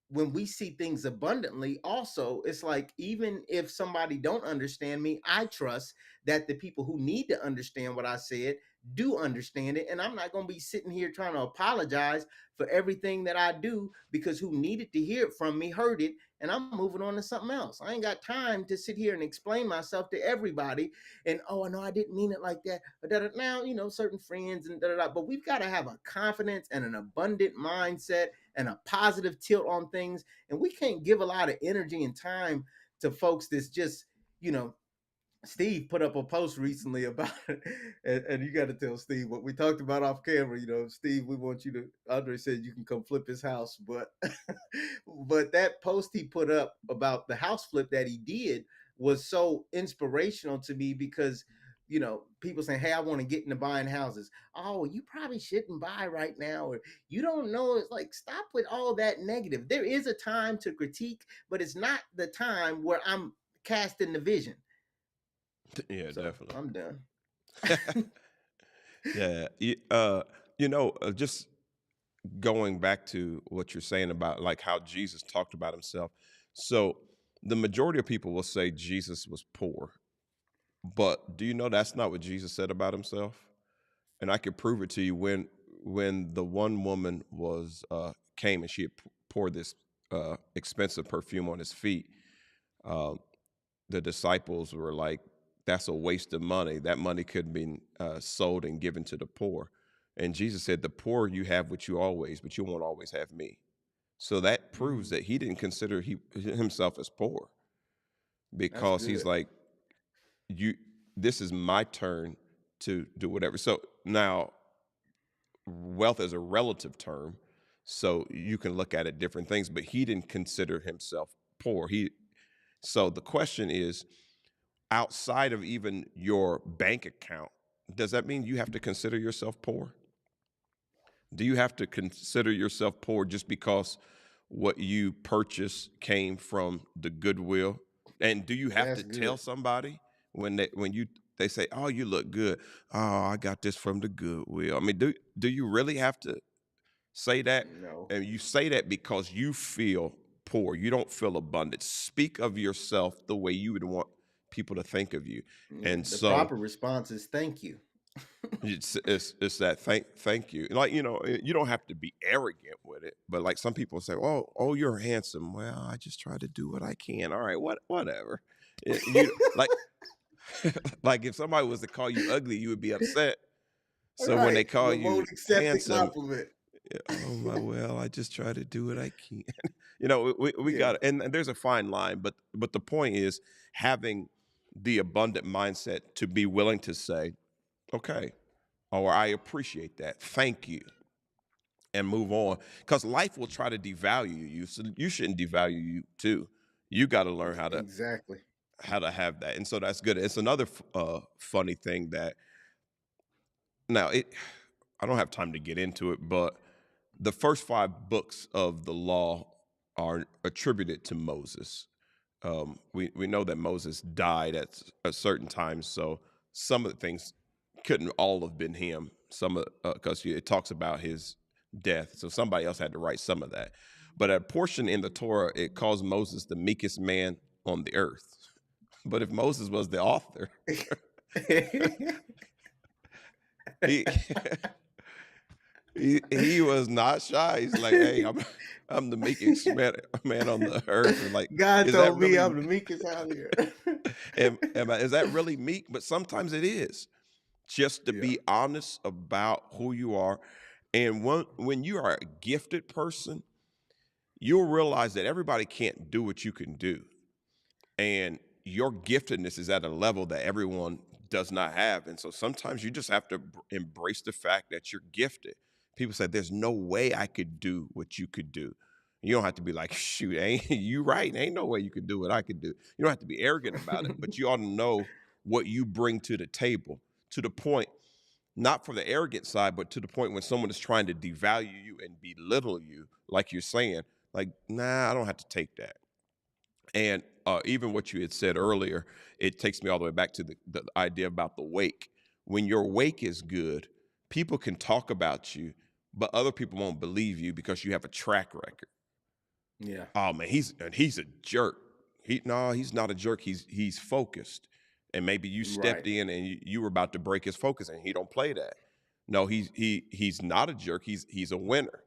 when we see things abundantly, also, it's like, even if somebody don't understand me, I trust that the people who need to understand what I said do understand it. And I'm not going to be sitting here trying to apologize for everything that I do, because who needed to hear it from me heard it, and I'm moving on to something else. I ain't got time to sit here and explain myself to everybody. And, oh, no, I didn't mean it like that. Now, certain friends and but we've got to have a confidence and an abundant mindset and a positive tilt on things. And we can't give a lot of energy and time to folks that's just, you know, Steve put up a post recently about it, and you got to tell Steve what we talked about off camera. Steve, we want you to. Andre said you can come flip his house, but but that post he put up about the house flip that he did was so inspirational to me, because people saying, "Hey, I want to get into buying houses." Oh, you probably shouldn't buy right now, or you don't know. It's like, stop with all that negative. There is a time to critique, but it's not the time where I'm casting the vision. Yeah, So definitely. I'm done. Yeah. Just going back to what you're saying about like how Jesus talked about himself. So the majority of people will say Jesus was poor, but do you know that's not what Jesus said about himself? And I could prove it to you when the one woman was came and she had poured this expensive perfume on his feet. Uh, the disciples were like, "That's a waste of money. That money could have been sold and given to the poor." And Jesus said, "The poor you have with you always, but you won't always have me." So that proves Mm, that he didn't consider himself as poor, that's because he's good. like, "You, this is my turn to do whatever." So now, wealth is a relative term, so you can look at it different things. But he didn't consider himself poor. So the question is, outside of even your bank account, does that mean you have to consider yourself poor? Do you have to consider yourself poor just because what you purchased came from the Goodwill? And do you have to That's tell good. somebody when they say, "Oh, you look good. Oh, I got this from the Goodwill." I mean, do you really have to say that? No. And you say that because you feel poor. You don't feel abundant. Speak of yourself the way you would want people to think of you. Yeah. And The so proper response is thank you. it's that thank you. Like, you don't have to be arrogant with it, but like some people say, "Oh, you're handsome." Well, I just try to do what I can. All right, whatever. You like like if somebody was to call you ugly, you would be upset. All So when right. they call But you won't accept the handsome, compliment. oh my, well, I just try to do what I can. We Yeah. got, and there's a fine line, but the point is having the abundant mindset to be willing to say, "Okay," or "I appreciate that. Thank you," and move on. Because life will try to devalue you, so you shouldn't devalue you too. You got to learn Exactly. how to have that, and so that's good. It's another funny thing that now it. I don't have time to get into it, but the first five books of the law are attributed to Moses. We know that Moses died at a certain time, so some of the things couldn't all have been him. Some of because it talks about his death. So somebody else had to write some of that. But a portion in the Torah, it calls Moses the meekest man on the earth. But if Moses was the author, he he was not shy. He's like, hey, I'm the meekest man on the earth. And like, God is that told me really I'm the meekest out here. is that really meek? But sometimes it is. Just to Yeah. be honest about who you are. And when you are a gifted person, you'll realize that everybody can't do what you can do. And your giftedness is at a level that everyone does not have. And so sometimes you just have to embrace the fact that you're gifted. People say, there's no way I could do what you could do. You don't have to be like, shoot, ain't you right? Ain't no way you could do what I could do. You don't have to be arrogant about it, but you ought to know what you bring to the table, to the point, not for the arrogant side, but to the point when someone is trying to devalue you and belittle you, like you're saying, like, nah, I don't have to take that. And even what you had said earlier, it takes me all the way back to the idea about the wake. When your wake is good, people can talk about you, but other people won't believe you because you have a track record. Yeah. Oh man, he's a jerk. He's not a jerk. He's focused. And maybe you Right. stepped in and you were about to break his focus, and he don't play that. No, he's not a jerk. He's a winner.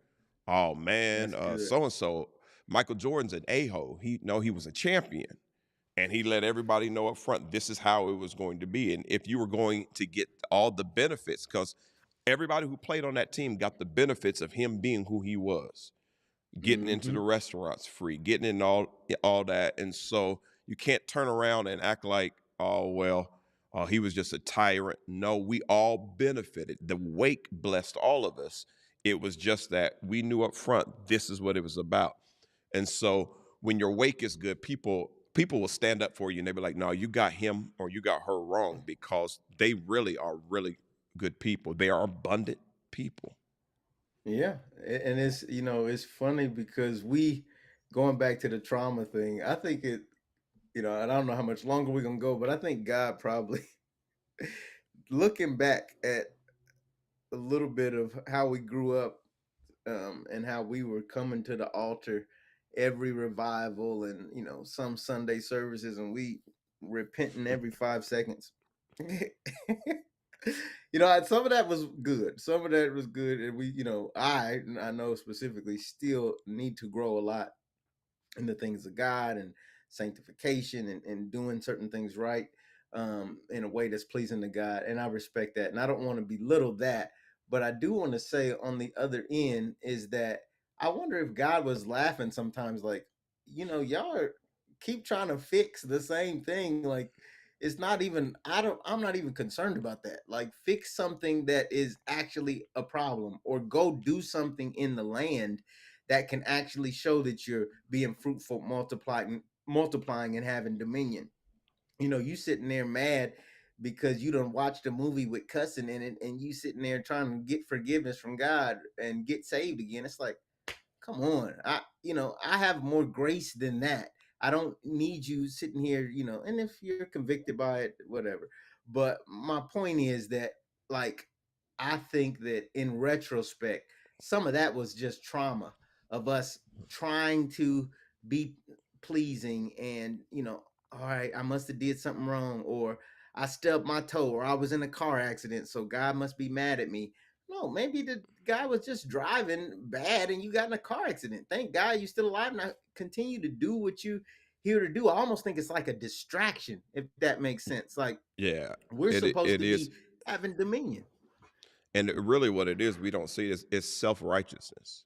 Oh man, That's good. so and so Michael Jordan's an a-hole. He was a champion, and he let everybody know up front this is how it was going to be. And if you were going to get all the benefits, because everybody who played on that team got the benefits of him being who he was, getting into the Mhm. restaurants free, getting in all that. And so you can't turn around and act like, oh well, he was just a tyrant. No, we all benefited. The wake blessed all of us. It was just that we knew up front this is what it was about. And so when your wake is good, people will stand up for you and they'll be like, no, you got him or you got her wrong, because they really are really good people. They are abundant people. Yeah, and it's it's funny because we going back to the trauma thing. I think and I don't know how much longer we're gonna go, but I think God probably looking back at a little bit of how we grew up, and how we were coming to the altar every revival and some Sunday services, and we repenting every 5 seconds. Some of that was good. Some of that was good, and I know specifically still need to grow a lot in the things of God and sanctification and doing certain things right, in a way that's pleasing to God. And I respect that. And I don't want to belittle that. But I do want to say on the other end is that I wonder if God was laughing sometimes, like, y'all keep trying to fix the same thing. Like, it's not even, I'm not even concerned about that. Like, fix something that is actually a problem, or go do something in the land that can actually show that you're being fruitful, multiplying and having dominion. You sitting there mad because you don't watch the movie with cussing in it, and you sitting there trying to get forgiveness from God and get saved again. It's like, come on. I have more grace than that. I don't need you sitting here, and if you're convicted by it, whatever. But my point is that, like, I think that in retrospect, some of that was just trauma of us trying to be pleasing, and all right, I must have did something wrong, or I stubbed my toe, or I was in a car accident, so God must be mad at me. No, maybe the guy was just driving bad and you got in a car accident. Thank God you're still alive. Now continue to do what you here to do. I almost think it's like a distraction, if that makes sense. Like, Yeah, we're supposed it to is. be having dominion. And really what it is, we don't see is self-righteousness.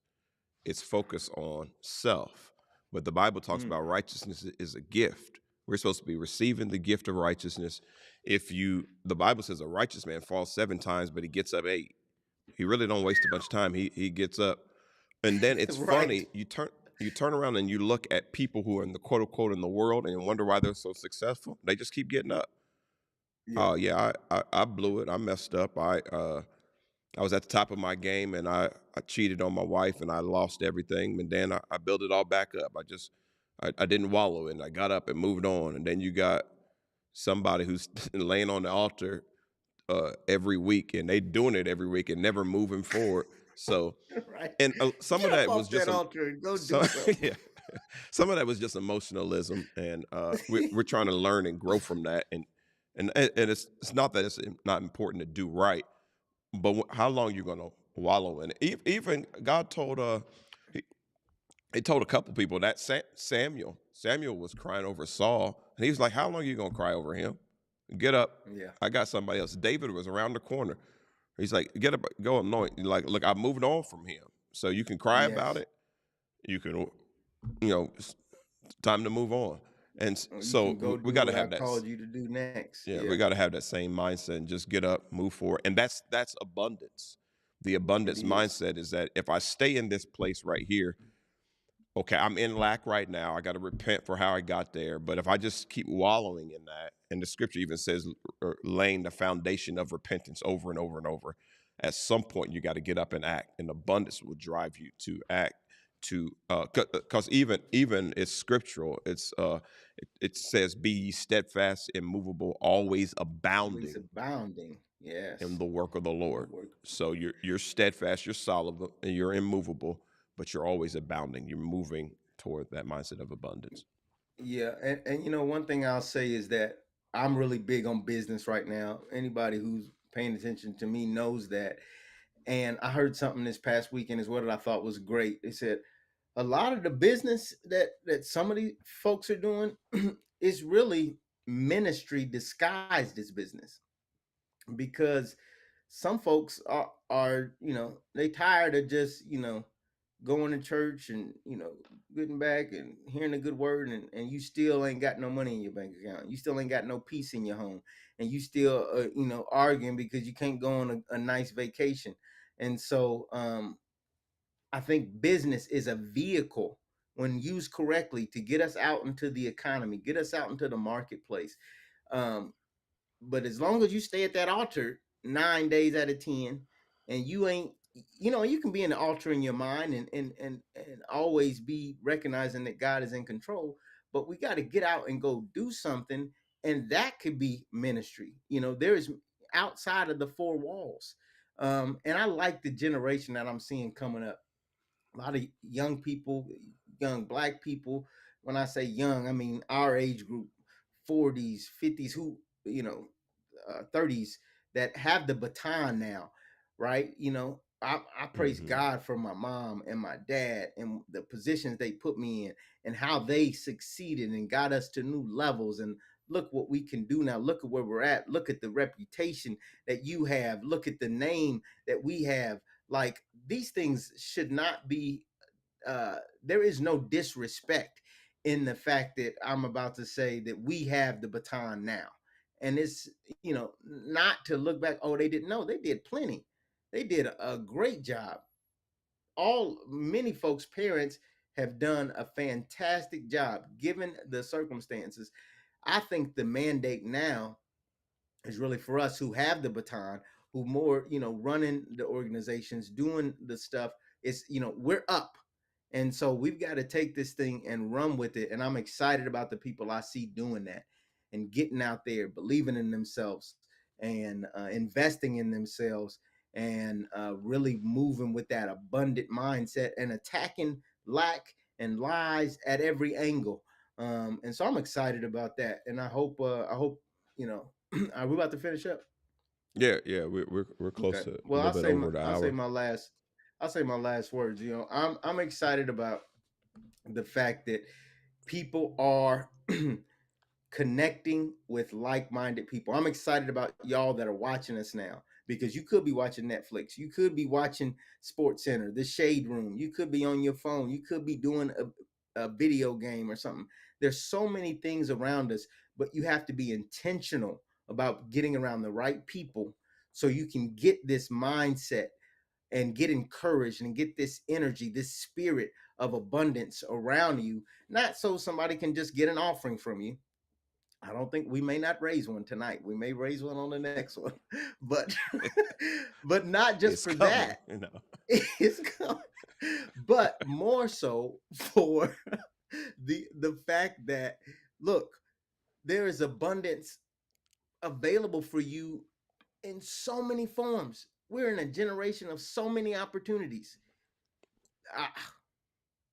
It's focused on self. But the Bible talks Mm. about righteousness is a gift. We're supposed to be receiving the gift of righteousness. The Bible says a righteous man falls 7 times, but he gets up 8. He really don't waste a bunch of time. He gets up. And then it's Right. funny, you turn around and you look at people who are in the quote unquote in the world and you wonder why they're so successful. They just keep getting up. Yeah. Oh yeah, I blew it. I messed up. I was at the top of my game and I cheated on my wife and I lost everything. And then I built it all back up. I didn't wallow in it. I got up and moved on. And then you got somebody who's laying on the altar every week, and they doing it every week and never moving forward, So, Right. and some of Get up that was off that just altar and go so do something. yeah, some of that was just emotionalism, and we're trying to learn and grow from that, and it's not that it's not important to do right, but how long you gonna wallow in it? Even God told he, he told a couple people that Samuel was crying over Saul, and he was like, "How long are you gonna cry over him? Get up, Yeah. I got somebody else." David was around the corner. He's like, "Get up, go anoint." Like, look, I moved on from him, so you can cry about Yes. it. You can, it's time to move on. And Or you so can go we do got to what I have that. called you to do next. Yeah, we Yeah. got to have that same mindset and just get up, move forward. And that's abundance. The It abundance is. mindset is that if I stay in this place right here, okay, I'm in lack right now. I got to repent for how I got there. But if I just keep wallowing in that, and the scripture even says laying the foundation of repentance over and over and over, at some point you got to get up and act, and abundance will drive you to act. To because even it's scriptural. It says, "Be ye steadfast, immovable, always Always abounding abounding. in Yes. the work of the The Lord." work. So you're steadfast, you're solid, and you're immovable, but you're always abounding. You're moving toward that mindset of abundance. Yeah. And one thing I'll say is that I'm really big on business right now. Anybody who's paying attention to me knows that. And I heard something this past weekend is what I thought was great. They said a lot of the business that some of these folks are doing is really ministry disguised as business, because some folks are they tired of just going to church and getting back and hearing a good word, and you still ain't got no money in your bank account, you still ain't got no peace in your home, and you still arguing because you can't go on a nice vacation. And so I think business is a vehicle, when used correctly, to get us out into the economy, get us out into the marketplace. um, but as long as you stay at that altar 9 days out of 10, and you ain't, you can be in the altar in your mind, and always be recognizing that God is in control. But we got to get out and go do something, and that could be ministry. There is outside of the four walls. And I like the generation that I'm seeing coming up. A lot of young people, young black people. When I say young, I mean our age group, 40s, 50s, who 30s, that have the baton now, right? I praise Hmm. God for my mom and my dad and the positions they put me in, and how they succeeded and got us to new levels. And look what we can do now. Look at where we're at. Look at the reputation that you have. Look at the name that we have. Like, these things should not be, there is no disrespect in the fact that I'm about to say that we have the baton now. And it's, not to look back, oh, they didn't know. They did plenty. They did a great job. Many folks' parents have done a fantastic job given the circumstances. I think the mandate now is really for us who have the baton, who more, running the organizations, doing the stuff. It's, we're up. And so we've got to take this thing and run with it. And I'm excited about the people I see doing that and getting out there, believing in themselves, and investing in themselves, and really moving with that abundant mindset and attacking lack and lies at every angle. And so I'm excited about that. And I hope, you know, are we about to finish up? Yeah, yeah, we're close Okay. to a Well, little bit over the I'll say hour. my last words. I'm excited about the fact that people are connecting with like-minded people. I'm excited about y'all that are watching us now, because you could be watching Netflix, you could be watching Sports Center, the Shade Room, you could be on your phone, you could be doing a video game or something. There's so many things around us, but you have to be intentional about getting around the right people, so you can get this mindset and get encouraged and get this energy, this spirit of abundance around you. Not so somebody can just get an offering from you. I don't think we may not raise one tonight. We may raise one on the next one, but but not just It's for coming, that. It's coming, but more so for the fact that, look, there is abundance available for you in so many forms. we're in a generation of so many opportunities. Ah,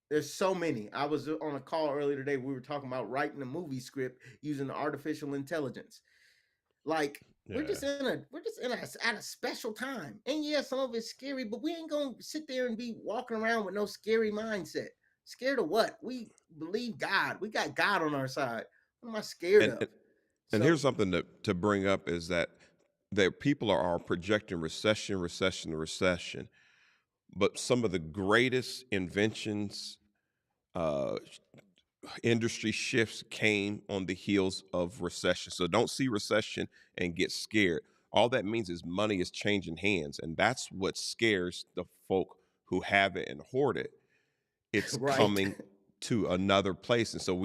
there's so many. I was on a call earlier today. We were talking about writing a movie script using artificial intelligence. Like Yeah. we're just in a at a special time. And yeah, some of it's scary, but we ain't gonna sit there and be walking around with no scary mindset. Scared of what? We believe God. We got God on our side. What am I scared And of? and, and here's So something to bring up is that people are projecting recession, recession, recession. But some of the greatest inventions, uh, industry shifts came on the heels of recession. So don't see recession and get scared. All that means is money is changing hands, and that's what scares the folk who have it and hoard it. It's right. coming to another place, and so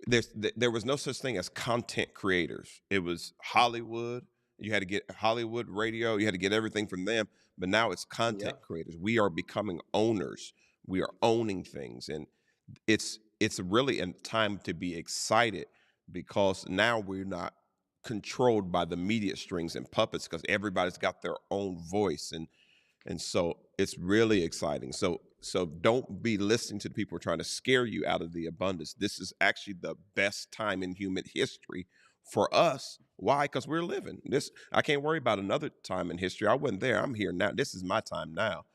there was no such thing as content creators. It was Hollywood. You had to get Hollywood radio. You had to get everything from them. But now it's content Yep. creators. We are becoming owners. We are owning things, and it's really a time to be excited because now we're not controlled by the media strings and puppets because everybody's got their own voice, and so it's really exciting. So don't be listening to the people who are trying to scare you out of the abundance. This is actually the best time in human history for us. Why? Because we're living this. I can't worry about another time in history. I wasn't there. I'm here now. This is my time now.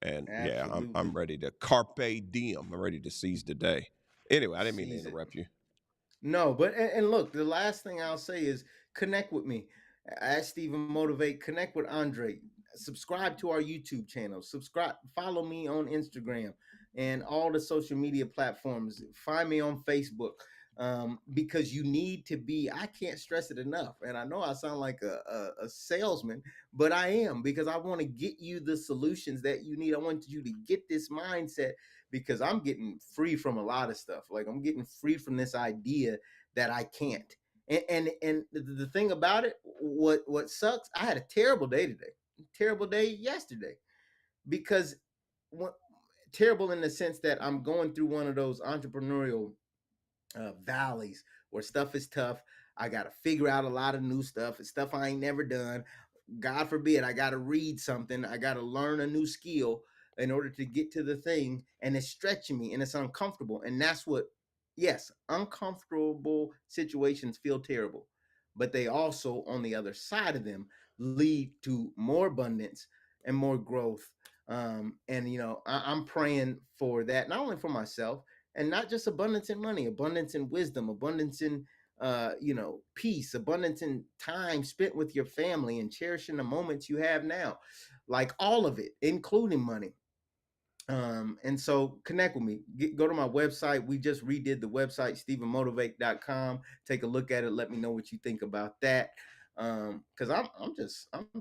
And yeah, I'm Absolutely. ready to carpe diem. I'm ready to seize the day. Anyway, I didn't mean to Seize it. interrupt you. No, but and look, the last thing I'll say is connect with me. Ask Stephen Motivate, connect with Andre. Subscribe to our YouTube channel. Subscribe, follow me on Instagram and all the social media platforms. Find me on Facebook. Because you need to be, I can't stress it enough. And I know I sound like a salesman, but I am, because I want to get you the solutions that you need. I want you to get this mindset, because I'm getting free from a lot of stuff. Like I'm getting free from this idea that I can't. And the thing about it, what sucks, I had a terrible day today, terrible day yesterday, because what, terrible in the sense that I'm going through one of those entrepreneurial valleys where stuff is tough. I got to figure out a lot of new stuff. It's stuff I ain't never done. God forbid, I got to read something. I got to learn a new skill in order to get to the thing. And it's stretching me and it's uncomfortable. And that's what, yes, uncomfortable situations feel terrible. But they also, on the other side of them, lead to more abundance and more growth. And, I'm praying for that, not only for myself, and not just abundance in money, abundance in wisdom, abundance in peace, abundance in time spent with your family and cherishing the moments you have now, like all of it, including money. And so connect with me. Go to my website. We just redid the website, stephenmotivate.com. Take a look at it. Let me know what you think about that. Because I'm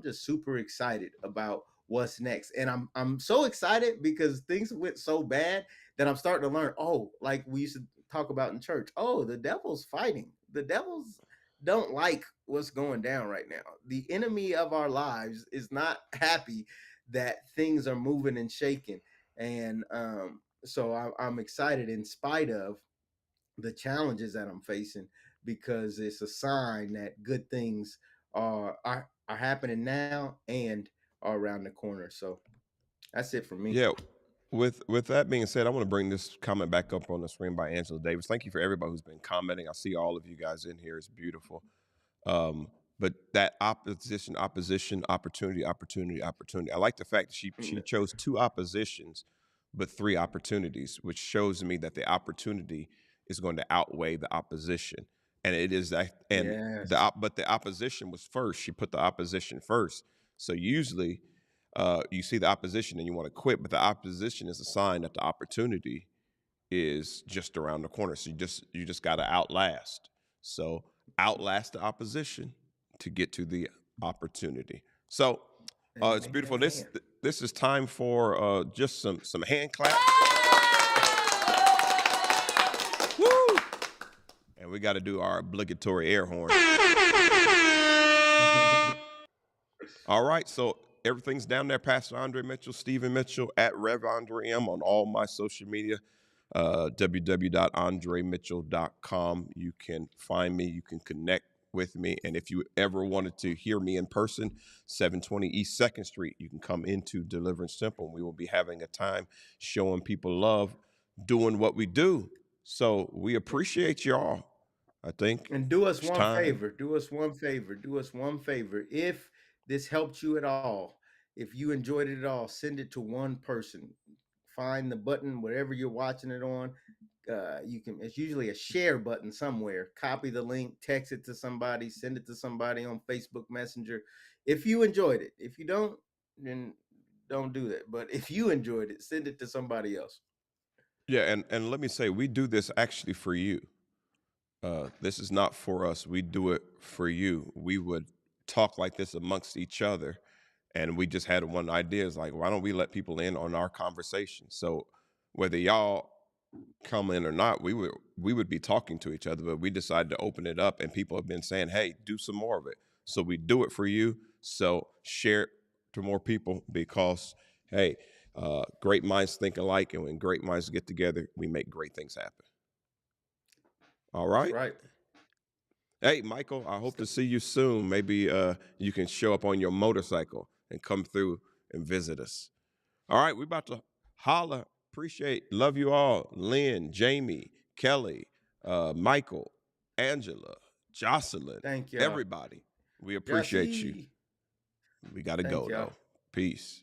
just super excited about what's next. And I'm so excited because things went so bad that I'm starting to learn. Oh, like we used to talk about in church. Oh, the devil's fighting. The devil's don't like what's going down right now. The enemy of our lives is not happy that things are moving and shaking. And so I'm excited in spite of the challenges that I'm facing, because it's a sign that good things are happening now and are around the corner. So that's it for me. Yeah. With that being said, I want to bring this comment back up on the screen by Angela Davis. Thank you for everybody who's been commenting. I see all of you guys in here. It's beautiful. Um, but that opposition, opportunity, opportunity, opportunity. I like the fact that she Mm, chose two oppositions, but three opportunities, which shows me that the opportunity is going to outweigh the opposition. And it is that, and yes. but the opposition was first. She put the opposition first. So usually, you see the opposition and you want to quit, but the opposition is a sign that the opportunity is just around the corner. So you just got to outlast. So outlast the opposition to get to the opportunity. So And it's make beautiful. that This hand. this is time for just some hand claps. Woo! And we got to do our obligatory air horn. All right, so everything's down there. Pastor Andre Mitchell, Stephen Mitchell at Rev Andre M on all my social media. www.andremitchell.com. You can find me. You can connect with me. And if you ever wanted to hear me in person, 720 East 2nd Street, you can come into Deliverance Temple. We will be having a time showing people love, doing what we do. So we appreciate y'all. I think And do us it's one time. favor. Do us one favor. Do us one favor. If this helped you at all, if you enjoyed it at all, send it to one person. Find the button, whatever you're watching it on. You can. It's usually a share button somewhere. Copy the link, text it to somebody, send it to somebody on Facebook Messenger. If you enjoyed it, if you don't, then don't do that. But if you enjoyed it, send it to somebody else. Yeah, and let me say, we do this actually for you. This is not for us. We do it for you. We would talk like this amongst each other, and we just had one idea. Is like, why don't we let people in on our conversation? So whether y'all come in or not, we would be talking to each other. But we decided to open it up, and people have been saying, "Hey, do some more of it." So we do it for you. So share it to more people because, hey, great minds think alike, and when great minds get together, we make great things happen. All That's right. right. Hey, Michael, I hope to see you soon. Maybe you can show up on your motorcycle and come through and visit us. All right, we about to holla. Appreciate, love you all. Lynn, Jamie, Kelly, Michael, Angela, Jocelyn, Thank y'all. everybody. We appreciate you. Jesse. We got to Thank go y'all. though. Peace.